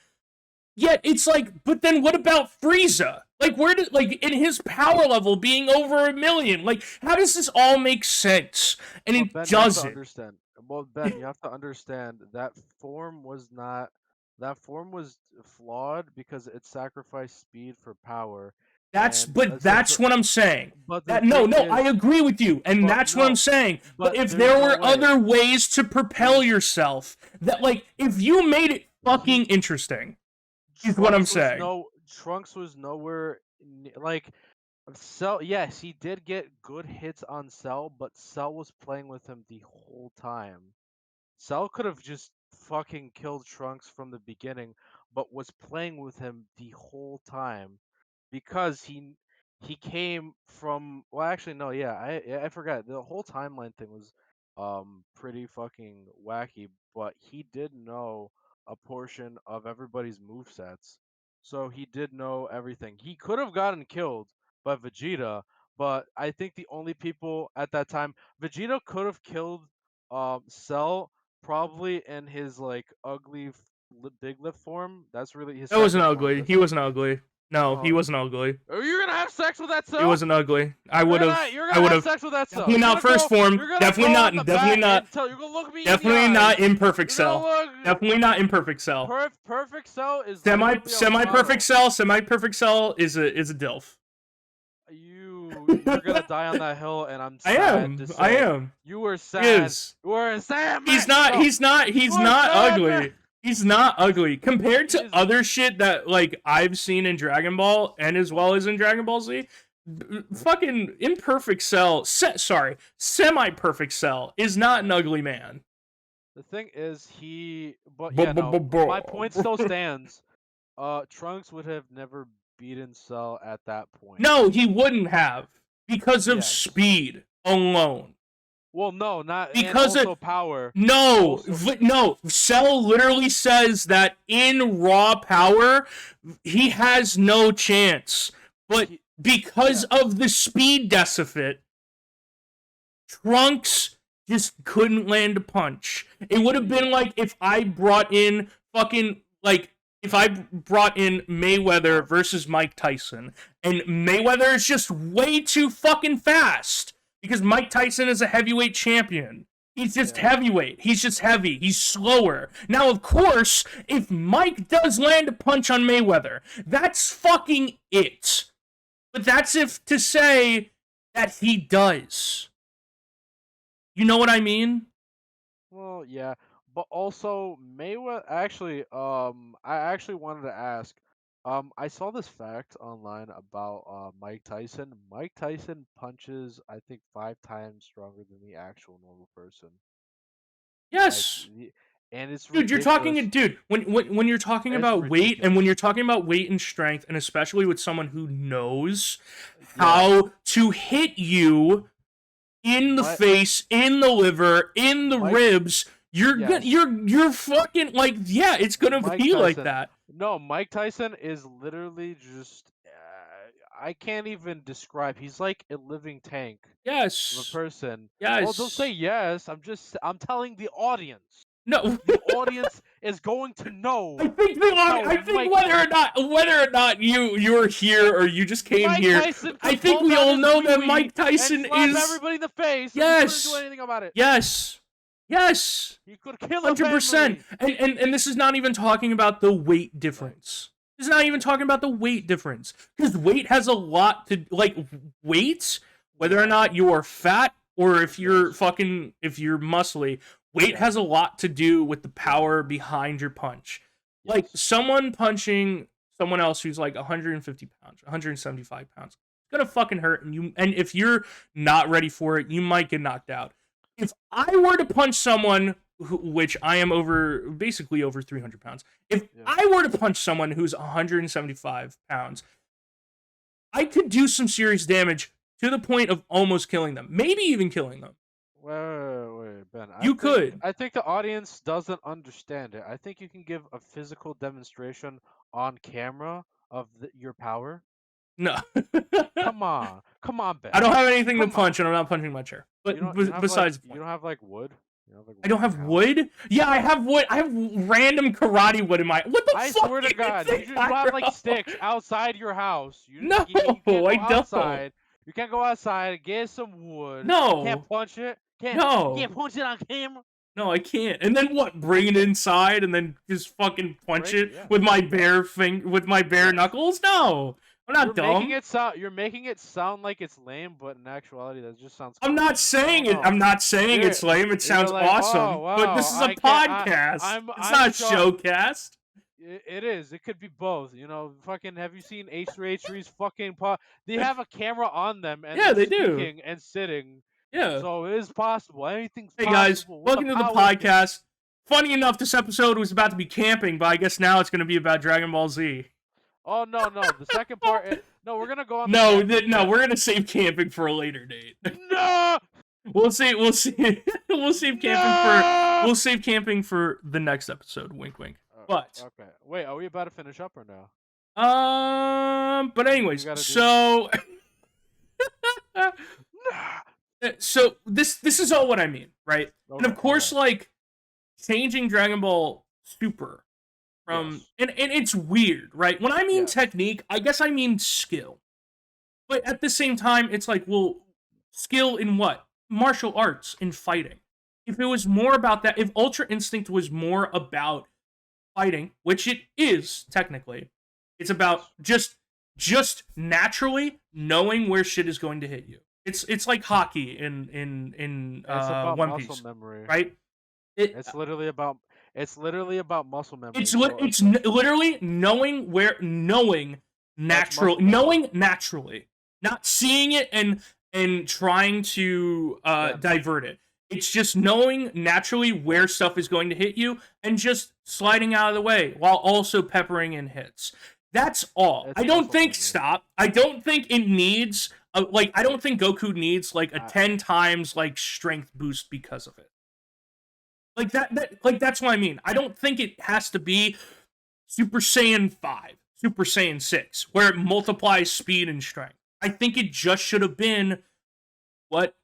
Yet it's like, but then what about Frieza? Like, where did, like, in his power level being over 1,000,000? Like, how does this all make sense? And But it Ben, you have to doesn't. understand. Well, Ben, you have to understand that form was not. That form was flawed because it sacrificed speed for power, and That's essentially. what I'm saying. But the That no, thing no, I is, agree with you, and but that's what I'm no, saying. But but if there's there no were way. other ways to propel There's yourself, that, like, if you made it fucking he interesting, is what I'm saying. Trunks was nowhere like Cell. Yes, he did get good hits on Cell, but Cell was playing with him the whole time. Cell could have just fucking killed Trunks from the beginning, but was playing with him the whole time because he came from. Well, actually, no, yeah, I forgot. The whole timeline thing was pretty fucking wacky, but he did know a portion of everybody's move sets, so he did know everything. He could have gotten killed by Vegeta, but I think the only people at that time, Vegeta could have killed Cell probably in his like ugly big lip form. That's really his That wasn't second form. ugly. He wasn't ugly. No, he wasn't ugly. Are you gonna have sex with that He Cell? wasn't ugly. I would have. You're I gonna would have have. sex with that Cell. Definitely not first form. You're gonna Definitely go in not. the Definitely back not. and tell. You're gonna look me in the Definitely not eyes. imperfect You're gonna Cell. look. Definitely not imperfect Cell. Perfect Cell is Semi literally a semi perfect model. Cell. Semi perfect Cell is a dilf. You're gonna die on that hill, and I'm I sad am. to I say am. you were He sad. is. You were a sad man. He's not. No, He's not. you He's were not sad man. ugly. He's not ugly compared to He's other shit that, like, I've seen in Dragon Ball and as well as in Dragon Ball Z. Fucking imperfect Cell. Sorry, semi perfect Cell is not an ugly man. the thing is but yeah, no. My point still Bro. stands. Trunks would have never beaten Cell at that point. No, he wouldn't have, because of Yes. speed alone. Well, no, not and Because also of power. no, Also, no. Cell literally says that in raw power, he has no chance. But because of the speed deficit, Trunks just couldn't land a punch. It would have been like if I brought in Mayweather versus Mike Tyson, and Mayweather is just way too fucking fast because Mike Tyson is a heavyweight champion. He's just Yeah. heavyweight. He's just heavy. He's slower. Now, of course, if Mike does land a punch on Mayweather, that's fucking it. But that's if to say that he does. You know what I mean? Well, yeah, but also Mayweather. Actually, I actually wanted to ask. I saw this fact online about Mike Tyson. Mike Tyson punches, I think, 5 times stronger than the actual normal person. Like, Yes. and it's Dude, you're talking, ridiculous. dude. When you're talking It's about weight, and when ridiculous. you're talking about weight and strength, and especially with someone who knows Yeah, how to hit you in the my face, in the liver, in the Mike. ribs, Yes, you're fucking like, yeah, it's gonna Mike be like Tyson. that. No, Mike Tyson is literally just. I can't even describe. He's like a living tank of a Yes, person. Oh, don't say yes. yes. I'm telling the audience. No, The audience is going to know how I think Mike whether or not you're here or you just came Mike here, Tyson I could think pull we down all his know wee that wee Mike and Tyson slap is everybody in the face, and he couldn't do yes, anything about it. yes, yes. He could kill a 100%. family. And this is not even talking about the weight Right, difference. This is not even right. talking about the weight difference. Because weight has a lot to, like, weight, whether or Yeah. not you're fat or Yes. if you're muscly, weight has Yes. a lot to do with the Yeah. power behind your punch. Like, Yes. someone punching someone else who's like 150 pounds, 175 pounds, it's gonna fucking hurt. And if you're not ready for it, you might get knocked out. If I were to punch someone which I am basically over 300 pounds. If Yeah. I were to punch someone who's 175 pounds, I could do some serious damage to the point of almost killing them, maybe even killing them. Wait, Ben. You could. I think the audience doesn't understand it. I think you can give a physical demonstration on camera of your power. No. Come on, I Ben. don't have anything to Come on. punch, and I'm not punching my chair. But You don't have like besides the you point. don't have like wood. You don't have like I wood don't in your have house. wood. Yeah, I have wood. I have random karate wood in my. What the I fuck swear do to you God, think, you don't have like Jairo? sticks outside your house. No, You can't I go don't. outside. You can't go outside. Get some wood. You can't No, punch it. You no. can't punch it on camera. No, I can't. And then what? Bring it inside and then just fucking punch Break it. it Yeah. with my with my bare Yes. knuckles? No, I'm not dumb. You're making it sound like it's lame, but in actuality that just sounds I'm not cool. I don't saying it. know. I'm not saying You're it's lame. It you're sounds like, "Oh, awesome. But wow. this is a I can't podcast. It's I'm not a shocked." showcast. It is. It could be both. You know, fucking have you seen H3H3's fucking they have a camera on them and Yeah, they're they do. speaking and sitting. Yeah. So it is possible. Anything's Hey guys, possible with the welcome to the power of podcast. Funny enough, this episode was about to be camping, but I guess now it's going to be about Dragon Ball Z. Oh no. The second part no, we're going to go on the No, camping no, trip. we're going to save camping for a later date. No! We'll see. We'll see. We'll save camping for. No! We'll save camping for the next episode. Wink, wink. But Okay. Wait, are we about to finish up or no? But We anyways, got to do so No! so this is all what I mean, right? And Okay, of course, okay. like changing Dragon Ball Super from Yes. and it's weird, right? When I mean Yes. technique, I guess I mean skill. But at the same time, it's like, well, skill in what? Martial arts, in fighting. If it was more about that, if Ultra Instinct was more about fighting, which it is technically, it's about just naturally knowing where shit is going to hit you. It's like hockey in It's about One muscle Piece, memory. right? It It's literally about muscle memory. it's So literally knowing that's muscle memory. naturally, not seeing it and trying to Ben, divert it. It's just knowing naturally where stuff is going to hit you and just sliding out of the way while also peppering in hits. That's all. it's I don't muscle think memory. I don't think it needs like I don't think Goku needs like a I, 10 times like strength boost because of it. Like that that's what I mean. I don't think it has to be Super Saiyan 5, Super Saiyan 6, where it multiplies speed and strength. I think it just should have been what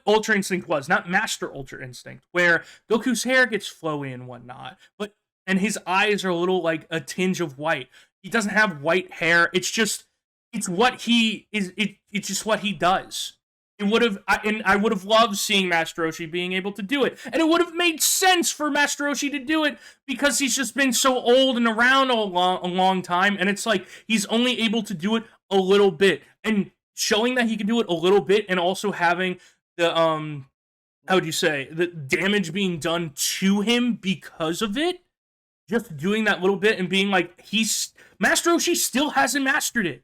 Ultra Instinct was, not Master Ultra Instinct, where Goku's hair gets flowy and whatnot, but and his eyes are a little like a tinge of white. He doesn't have white hair. It's just it's what he is. It's just what he does. It would have, and I would have loved seeing Master Roshi being able to do it, and it would have made sense for Master Roshi to do it because he's just been so old and around a long time, and it's like he's only able to do it a little bit, and showing that he can do it a little bit, and also having the how would you say, the damage being done to him because of it, just doing that little bit and being like, he's Master Roshi still hasn't mastered it.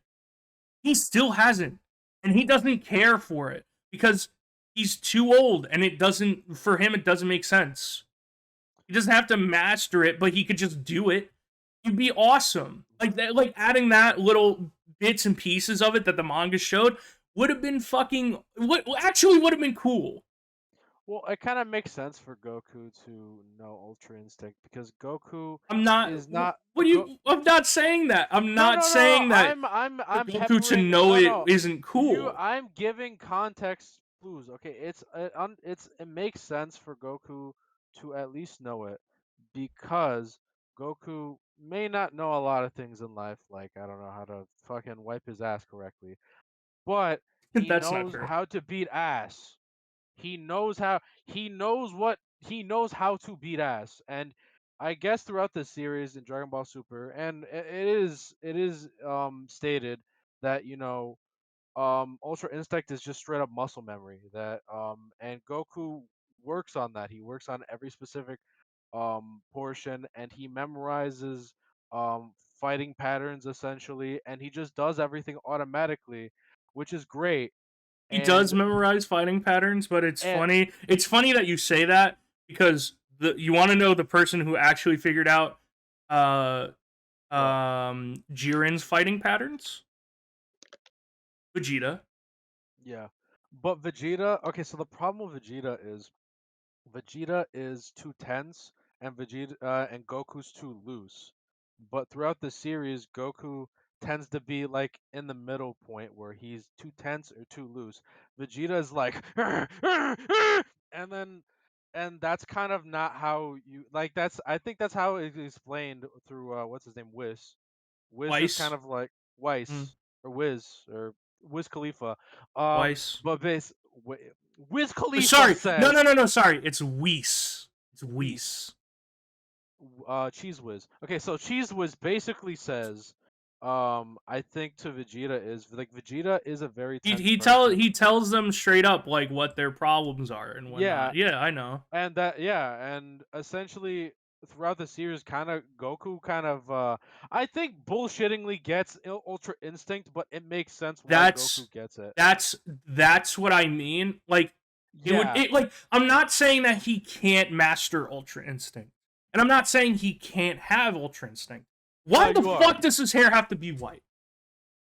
He still hasn't. And he doesn't care for it because he's too old and it doesn't, for him, it doesn't make sense. He doesn't have to master it, but he could just do it. It'd be awesome. Like that, like adding that little bits and pieces of it that the manga showed would have been fucking, what actually would have been cool. Well, it kind of makes sense for Goku to know Ultra Instinct because Goku I'm not. is not What do you? I'm not saying that. I'm No, not no, no, no. saying that for I'm Goku to peppering. know No, it no. isn't cool. I'm giving context clues. Okay, it makes sense for Goku to at least know it because Goku may not know a lot of things in life, like I don't know how to fucking wipe his ass correctly, but he That's not knows true. how to beat ass. He knows how to beat ass. And I guess throughout the series in Dragon Ball Super, and it is stated that Ultra Instinct is just straight up muscle memory. That and Goku works on that. He works on every specific portion, and he memorizes fighting patterns essentially, and he just does everything automatically, which is great. He does And memorize fighting patterns, but it's and funny. It's funny that you say that because you want to know the person who actually figured out uh what? Jiren's fighting patterns? Vegeta. Yeah. But Vegeta, okay, so the problem with Vegeta is too tense and Goku's too loose. But throughout the series, Goku tends to be like in the middle point where he's too tense or too loose. Vegeta is like and then and that's kind of not how you like that's I think that's how it's explained through what's his name, Whis. Wiz is kind Weiss. of like Mm, Weiss or Wiz Khalifa. Weiss. But Wiz Khalifa Sorry. No, no, says no, no. Sorry. It's Weiss. It's Whis, Weiss. Cheese Whiz. Okay, so Cheese Whiz basically says, I think to Vegeta is like Vegeta is a very tense person. He tells them straight up like what their problems are and Yeah, whatnot. Yeah, I know. and essentially throughout the series, kind of Goku kind of I think bullshittingly gets Ultra Instinct, but it makes sense why That's Goku gets it. that's that's what I mean. Like Yeah. like I'm not saying that he can't master Ultra Instinct. And I'm not saying he can't have Ultra Instinct. Oh, Why the you are. fuck does his hair have to be white?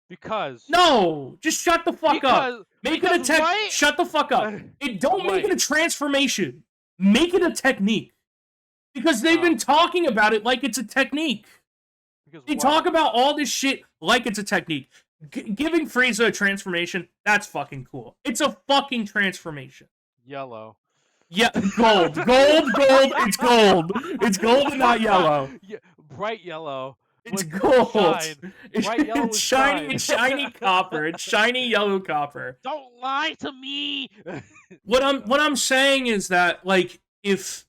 Because No, just shut the fuck up. Make it a tech. white Shut the fuck up. It don't make it white. a transformation. Make it a technique. Because they've been How? talking about it like it's a technique. Because They white. talk about all this shit like it's a technique. Giving Frieza a transformation, that's fucking cool. It's a fucking transformation. Yellow. Yeah, gold. Gold, gold, it's gold. It's gold and not yellow. Yeah, bright yellow It's with gold. shine. Bright yellow It's with shiny, shine. it's shiny copper. It's shiny yellow copper. Don't lie to me. What I'm saying is that like if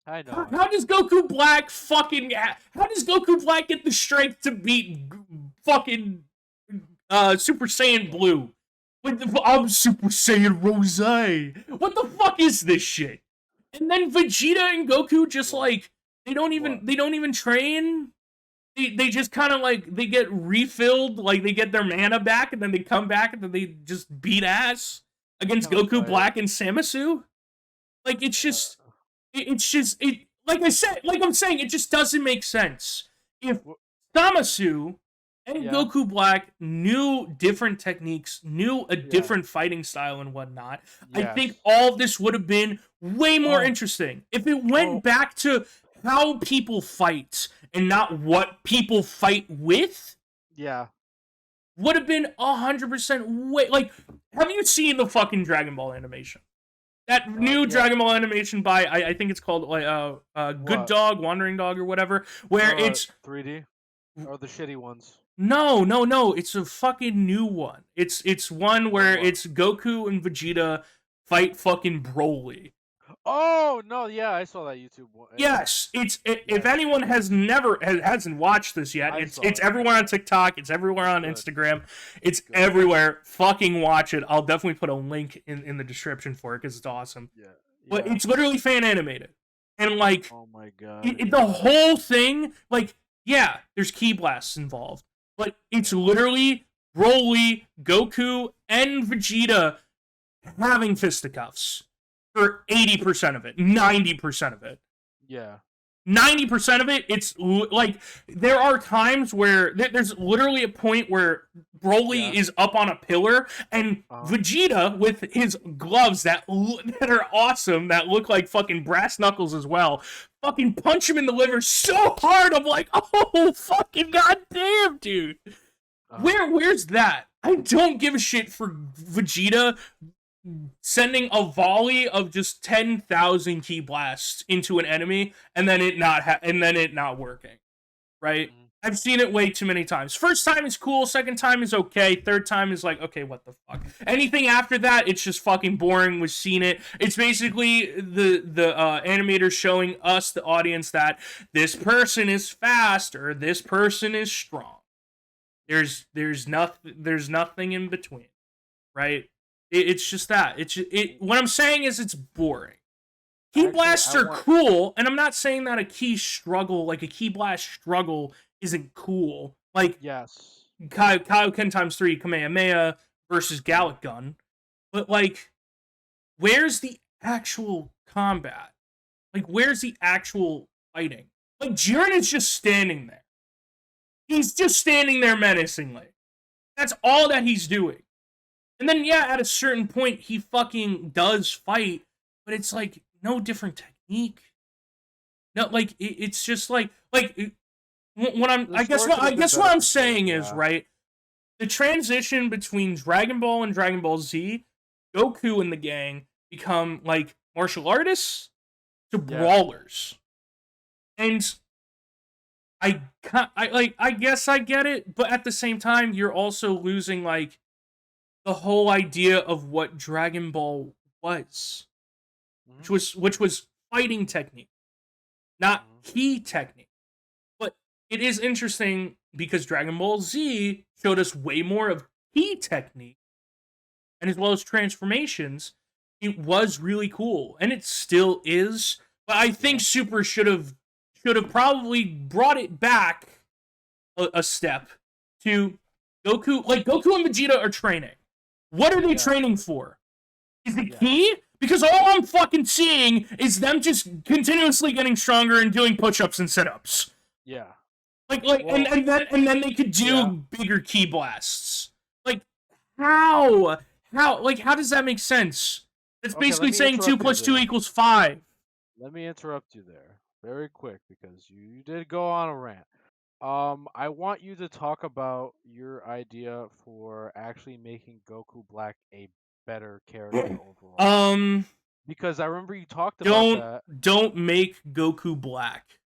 I know it. how does Goku Black fucking how does Goku Black get the strength to beat fucking Super Saiyan Blue? I'm Super Saiyan Rose. What the fuck is this shit? And then Vegeta and Goku just What? like What? they don't even train. They just kind of like they get refilled, like they get their mana back, and then they come back and then they just beat ass What against kind of Goku fight? Black and Samasu. Like Uh, it's just it like I said, like I'm saying, it just doesn't make sense. If wh- Samasu and yeah. Goku Black knew different techniques, knew a Yeah. different fighting style and whatnot, I think Yes. all of this would have been way more Oh. interesting. If it went Oh. back to how people fight and not what people fight with, Yeah. would have been 100% way. Like, have you seen the fucking Dragon Ball animation? That new Yeah. Dragon Ball animation by I think it's called like Good What? Dog, Wandering Dog, or whatever, where it's 3D or the shitty ones. No. It's a fucking new one. It's one Or where what? it's Goku and Vegeta fight fucking Broly. Oh no, yeah, I saw that YouTube one. Yeah, Yes, if yes, anyone hasn't watched this yet, I it's saw it. everywhere on TikTok, it's everywhere It's on good. Instagram, It's it's good. everywhere. Fucking watch it. I'll definitely put a link in the description for it because it's awesome. Yeah, But yeah. it's literally fan animated, and like Oh my god, the yeah, whole thing, like yeah, there's key blasts involved, but it's yeah, literally Broly, Goku, and Vegeta having fisticuffs for 80% of it, 90% of it. yeah. 90% of it, it's like there are times where there's literally a point where Broly Yeah. is up on a pillar and Uh-huh. Vegeta with his gloves that are awesome, that look like fucking brass knuckles as well, fucking punch him in the liver so hard. I'm like, oh fucking goddamn, dude. Uh-huh. Where's that? I don't give a shit for Vegeta sending a volley of just 10,000 key blasts into an enemy and then it not working, right? Mhm. I've seen it way too many times. First time is cool, second time is okay, third time is like, okay, what the fuck? Anything after that, it's just fucking boring. We've seen it. It's basically the animator showing us, the audience, that this person is fast or this person is strong. There's nothing in between, right? It's just that. What I'm saying is it's boring. Key Actually, blasts I are want. cool, and I'm not saying that a key blast struggle isn't cool. Like Yes. Kaioken times 3 Kamehameha versus Uh-huh. Gallic Gun. But like, where's the actual combat? Like, where's the actual fighting? Like, Jiren is just standing there. He's just standing there menacingly. That's all that he's doing. And then, yeah, at a certain point, he fucking does fight, but it's like no different technique. No, like it's just like what I'm. The story could I have been guess what better I'm for Jiren. saying is Yeah. right. The transition between Dragon Ball and Dragon Ball Z, Goku and the gang become like martial artists to Yeah. brawlers, and I guess I get it, but at the same time, you're also losing like the whole idea of what Dragon Ball was, Mhm. which was fighting technique, not Mhm. key technique. But it is interesting because Dragon Ball Z showed us way more of key technique and as well as transformations. It was really cool, and it still is. But I think Yeah. Super should have probably brought it back a step to Goku. Like Goku and Vegeta are training. What are they Yeah. training for? Is it Yeah. key? Because all I'm fucking seeing is them just continuously getting stronger and doing push-ups and sit-ups. Yeah. Like Well, and then they could yeah. do bigger key blasts. Like how? How does that make sense? It's Okay, let basically me saying two interrupt you plus two there. equals 5. Let me interrupt you there very quick because you did go on a rant. I want you to talk about your idea for actually making Goku Black a better character overall. Um Because I remember you talked about don't that. don't make Goku black.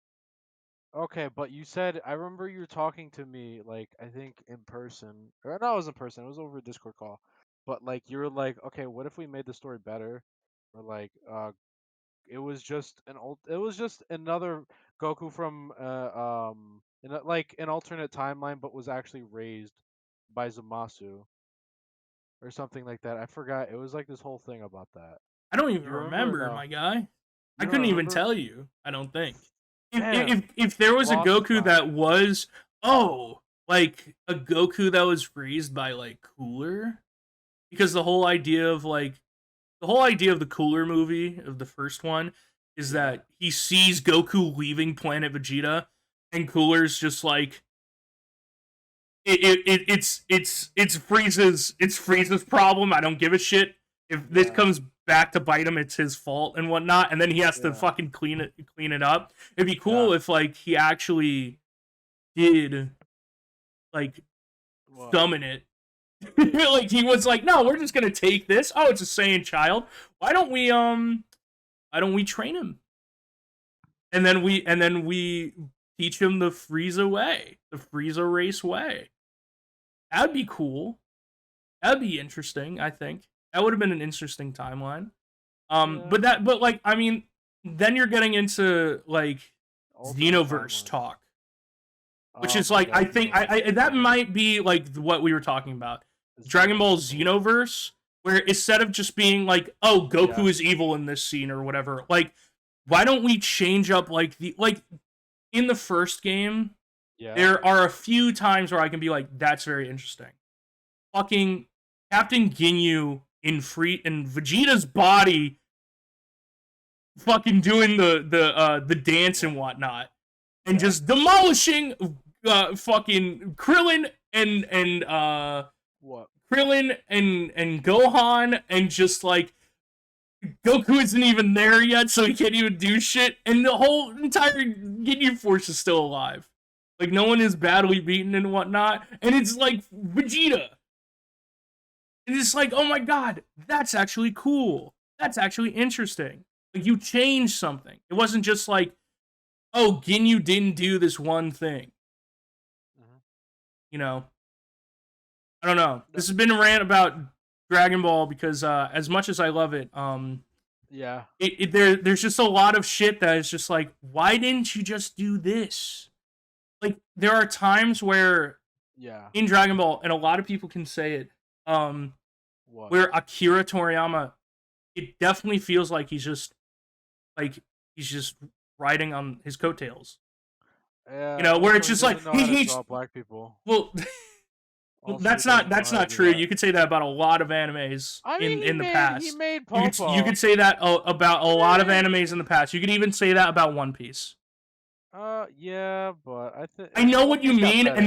Okay, but you said I remember you were talking to me like I think in person, or no, it was in person. It was over a Discord call. But like you were like, okay, what if we made the story better? Or like, it was just it was just another Goku from like an alternate timeline, but was actually raised by Zamasu or something like that. I forgot. It was like this whole thing about that. I don't even Do you remember or remember, no? my guy. I You don't couldn't even remember? tell you. I don't think. Damn, If there was a lost Goku spot. that was like a Goku that was raised by like Cooler, because the whole idea of the Cooler movie of the first one is Yeah, that he sees Goku leaving Planet Vegeta, and Cooler's just like it's Frieza's problem. I don't give a shit if this yeah, comes back to bite him. It's his fault and whatnot. And then he has to yeah, fucking clean it up. It'd be yeah. cool if like he actually did like What? summon it. Like he was like, no, we're just gonna take this. Oh, it's a Saiyan child. Why don't we train him? And then we teach him the Frieza way, the Frieza race way. That'd be cool. That'd be interesting, I think. That would have been an interesting timeline. Yeah. But like, I mean, then you're getting into like Alternate Xenoverse timelines. talk, which Oh is my like, I god, think Xenoverse is so that good. might be like what we were talking about, Dragon Xenoverse Ball is so good. Xenoverse, where instead of just being like, oh, Yeah. Goku is evil in this scene or whatever, like, why don't we change up like the like in the first game? Yeah. There are a few times where I can be like, that's very interesting. Fucking Captain Ginyu in Vegeta's body, fucking doing the dance What? and whatnot, and Yeah. just demolishing fucking What? Krillin and Gohan, and just like Goku isn't even there yet, so he can't even do shit, and the whole entire Ginyu Force is still alive. Like, no one is badly beaten and whatnot, and it's like Vegeta. And it's like, oh my god, that's actually cool. That's actually interesting. Like, you changed something. It wasn't just like, oh, Ginyu didn't do this one thing. Mhm. You know? I don't know. No. This has been a rant about Dragon Ball because as much as I love it, Yeah. there's just a lot of shit that is just like, why didn't you just do this? Like, there are times where Yeah. in Dragon Ball, and a lot of people can say it, What? where Akira Toriyama, it definitely feels like like he's just riding on his coattails. Yeah. You know, where it's Also, he just like doesn't know how to draw black people. well, Also, he that's doesn't know that's how to not do true. that. You could say that about a lot of animes I mean, in the he past. made You Popo. could say that about a lot of Eh, animes in the past. You could even say that about One Piece. yeah, but I think I know One what you Piece got mean, better.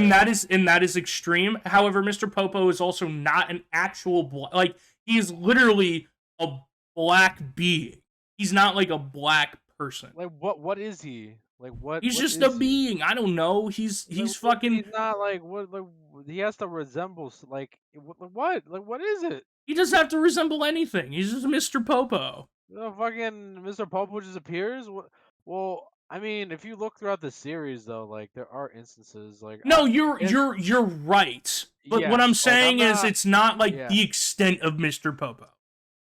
and that is extreme. However, Mr. Popo is also not an actual like he is literally a black being. He's not like a black person. Like, what is he? Like, He's what just a is he? being. I don't know. He's fucking. He's not like what. Like, he has to resemble like what? Like, what is it? He doesn't have to resemble anything. He's just Mr. Popo. Fucking Mr. Popo just appears. What? Well, I mean, if you look throughout the series, though, like there are instances like No, and you're right. But what I'm yes, like I'm saying is, not. it's not like Yeah, the extent of Mr. Popo.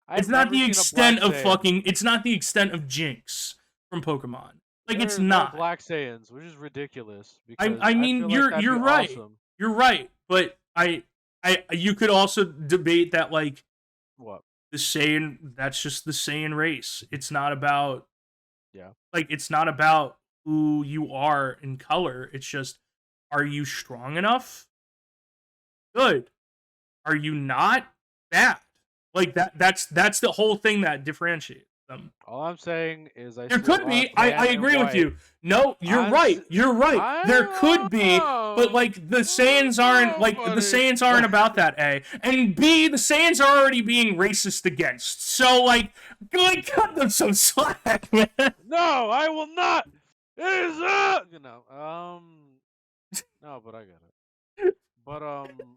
I've It's not never the seen a Black extent of Saiyan. fucking. It's not the extent of Jinx from Pokemon. Like, it's There are no not. Black Saiyans, which is ridiculous because I I mean, feel like that'd be you're right. awesome. You're right. But you could also debate that like What? the Saiyan. That's just the Saiyan race. It's not about Yeah. like it's not about who you are in color. It's just, are you strong enough? Good. Are you not? Bad. Like that's the whole thing that differentiates them. All I'm saying is I There see a could lot be. of tan I and agree with white. you. No, you're I'm right. s- You're right. I There could don't be, but know. like the I Saiyans don't aren't know, like the buddy. Saiyans aren't about that. A and B, the Saiyans are already being racist against. So like cut them some slack, man. No, I will not. It is no, but I get it. But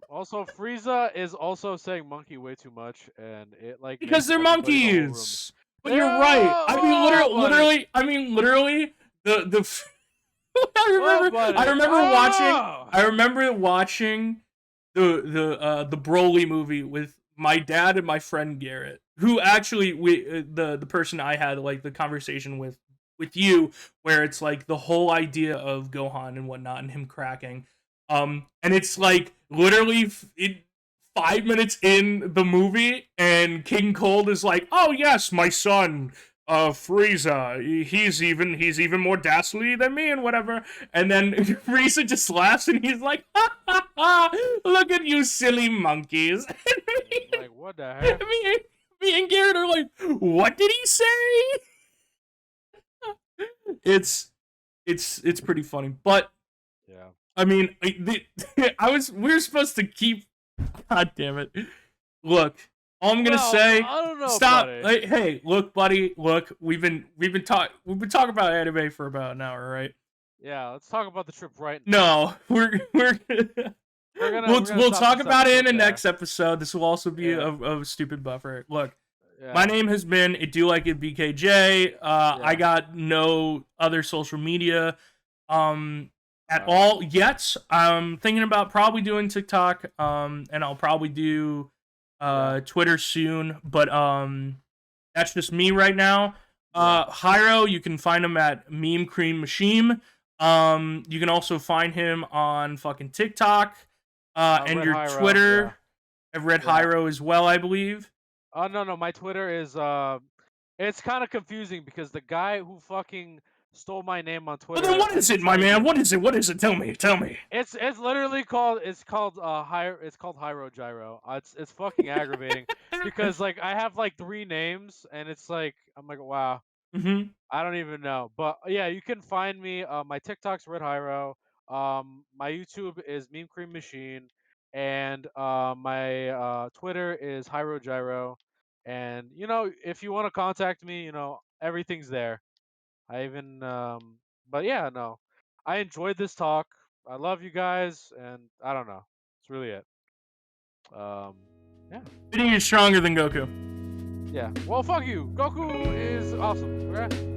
also Frieza is also saying monkey way too much, and it like Because makes they're everybody in the whole room. monkeys. But you're right. Yeah, I mean, oh, buddy. literally, the Oh, I buddy. remember watching, Oh. the Broly movie with my dad and my friend Garrett, who actually the person I had like the conversation with you, where it's like the whole idea of Gohan and whatnot and him cracking, and it's like literally 5 minutes in the movie, and King Cold is like, "Oh yes, my son, Frieza. He's even more dastardly than me and whatever." And then Frieza just laughs and he's like, "Ha ha ha! Look at you, silly monkeys." Like what the heck? Me and Garrett are like, "What did he say?" It's pretty funny, but Yeah. I mean, we were supposed to keep. God damn it! Look, all I'm gonna say. I don't know, Stop. buddy. Hey, look, buddy. Look, we've been talking about anime for about an hour, right? Yeah, let's talk about the trip right No, now. we're We're gonna we'll stop talk this about it in the episode there. next episode. This will also be Yeah. a stupid buffer. Look, Yeah. my name has been It Do Like It BKJ. I Yeah. got no other social media. at all yet. I'm thinking about probably doing TikTok, and I'll probably do Twitter soon. But that's just me right now. Jairo, you can find him at Meme Cream Machine. You can also find him on fucking TikTok, and Red your Hyro, Twitter. I've read Yeah. Jairo as well, I believe. No, my Twitter is it's kind of confusing because the guy who fucking stole my name on Well, Twitter, then what I is it, keep my trying to man? get. What is it? What is it? Tell me. Tell me. It's literally called it's called Hyro Gyro. It's fucking aggravating because like I have like 3 names and it's like I'm like wow, Mm-hmm. I don't even know. But yeah, you can find me. My TikTok's Red Hyro. My YouTube is Meme Cream Machine, and my Twitter is Hyro Gyro. And you know, if you want to contact me, you know, everything's there. I even but yeah, no. I enjoyed this talk. I love you guys, and I don't know. It's really it. Um, yeah, Vegeta is stronger than Goku. yeah. Well, fuck you. Goku is awesome. Okay?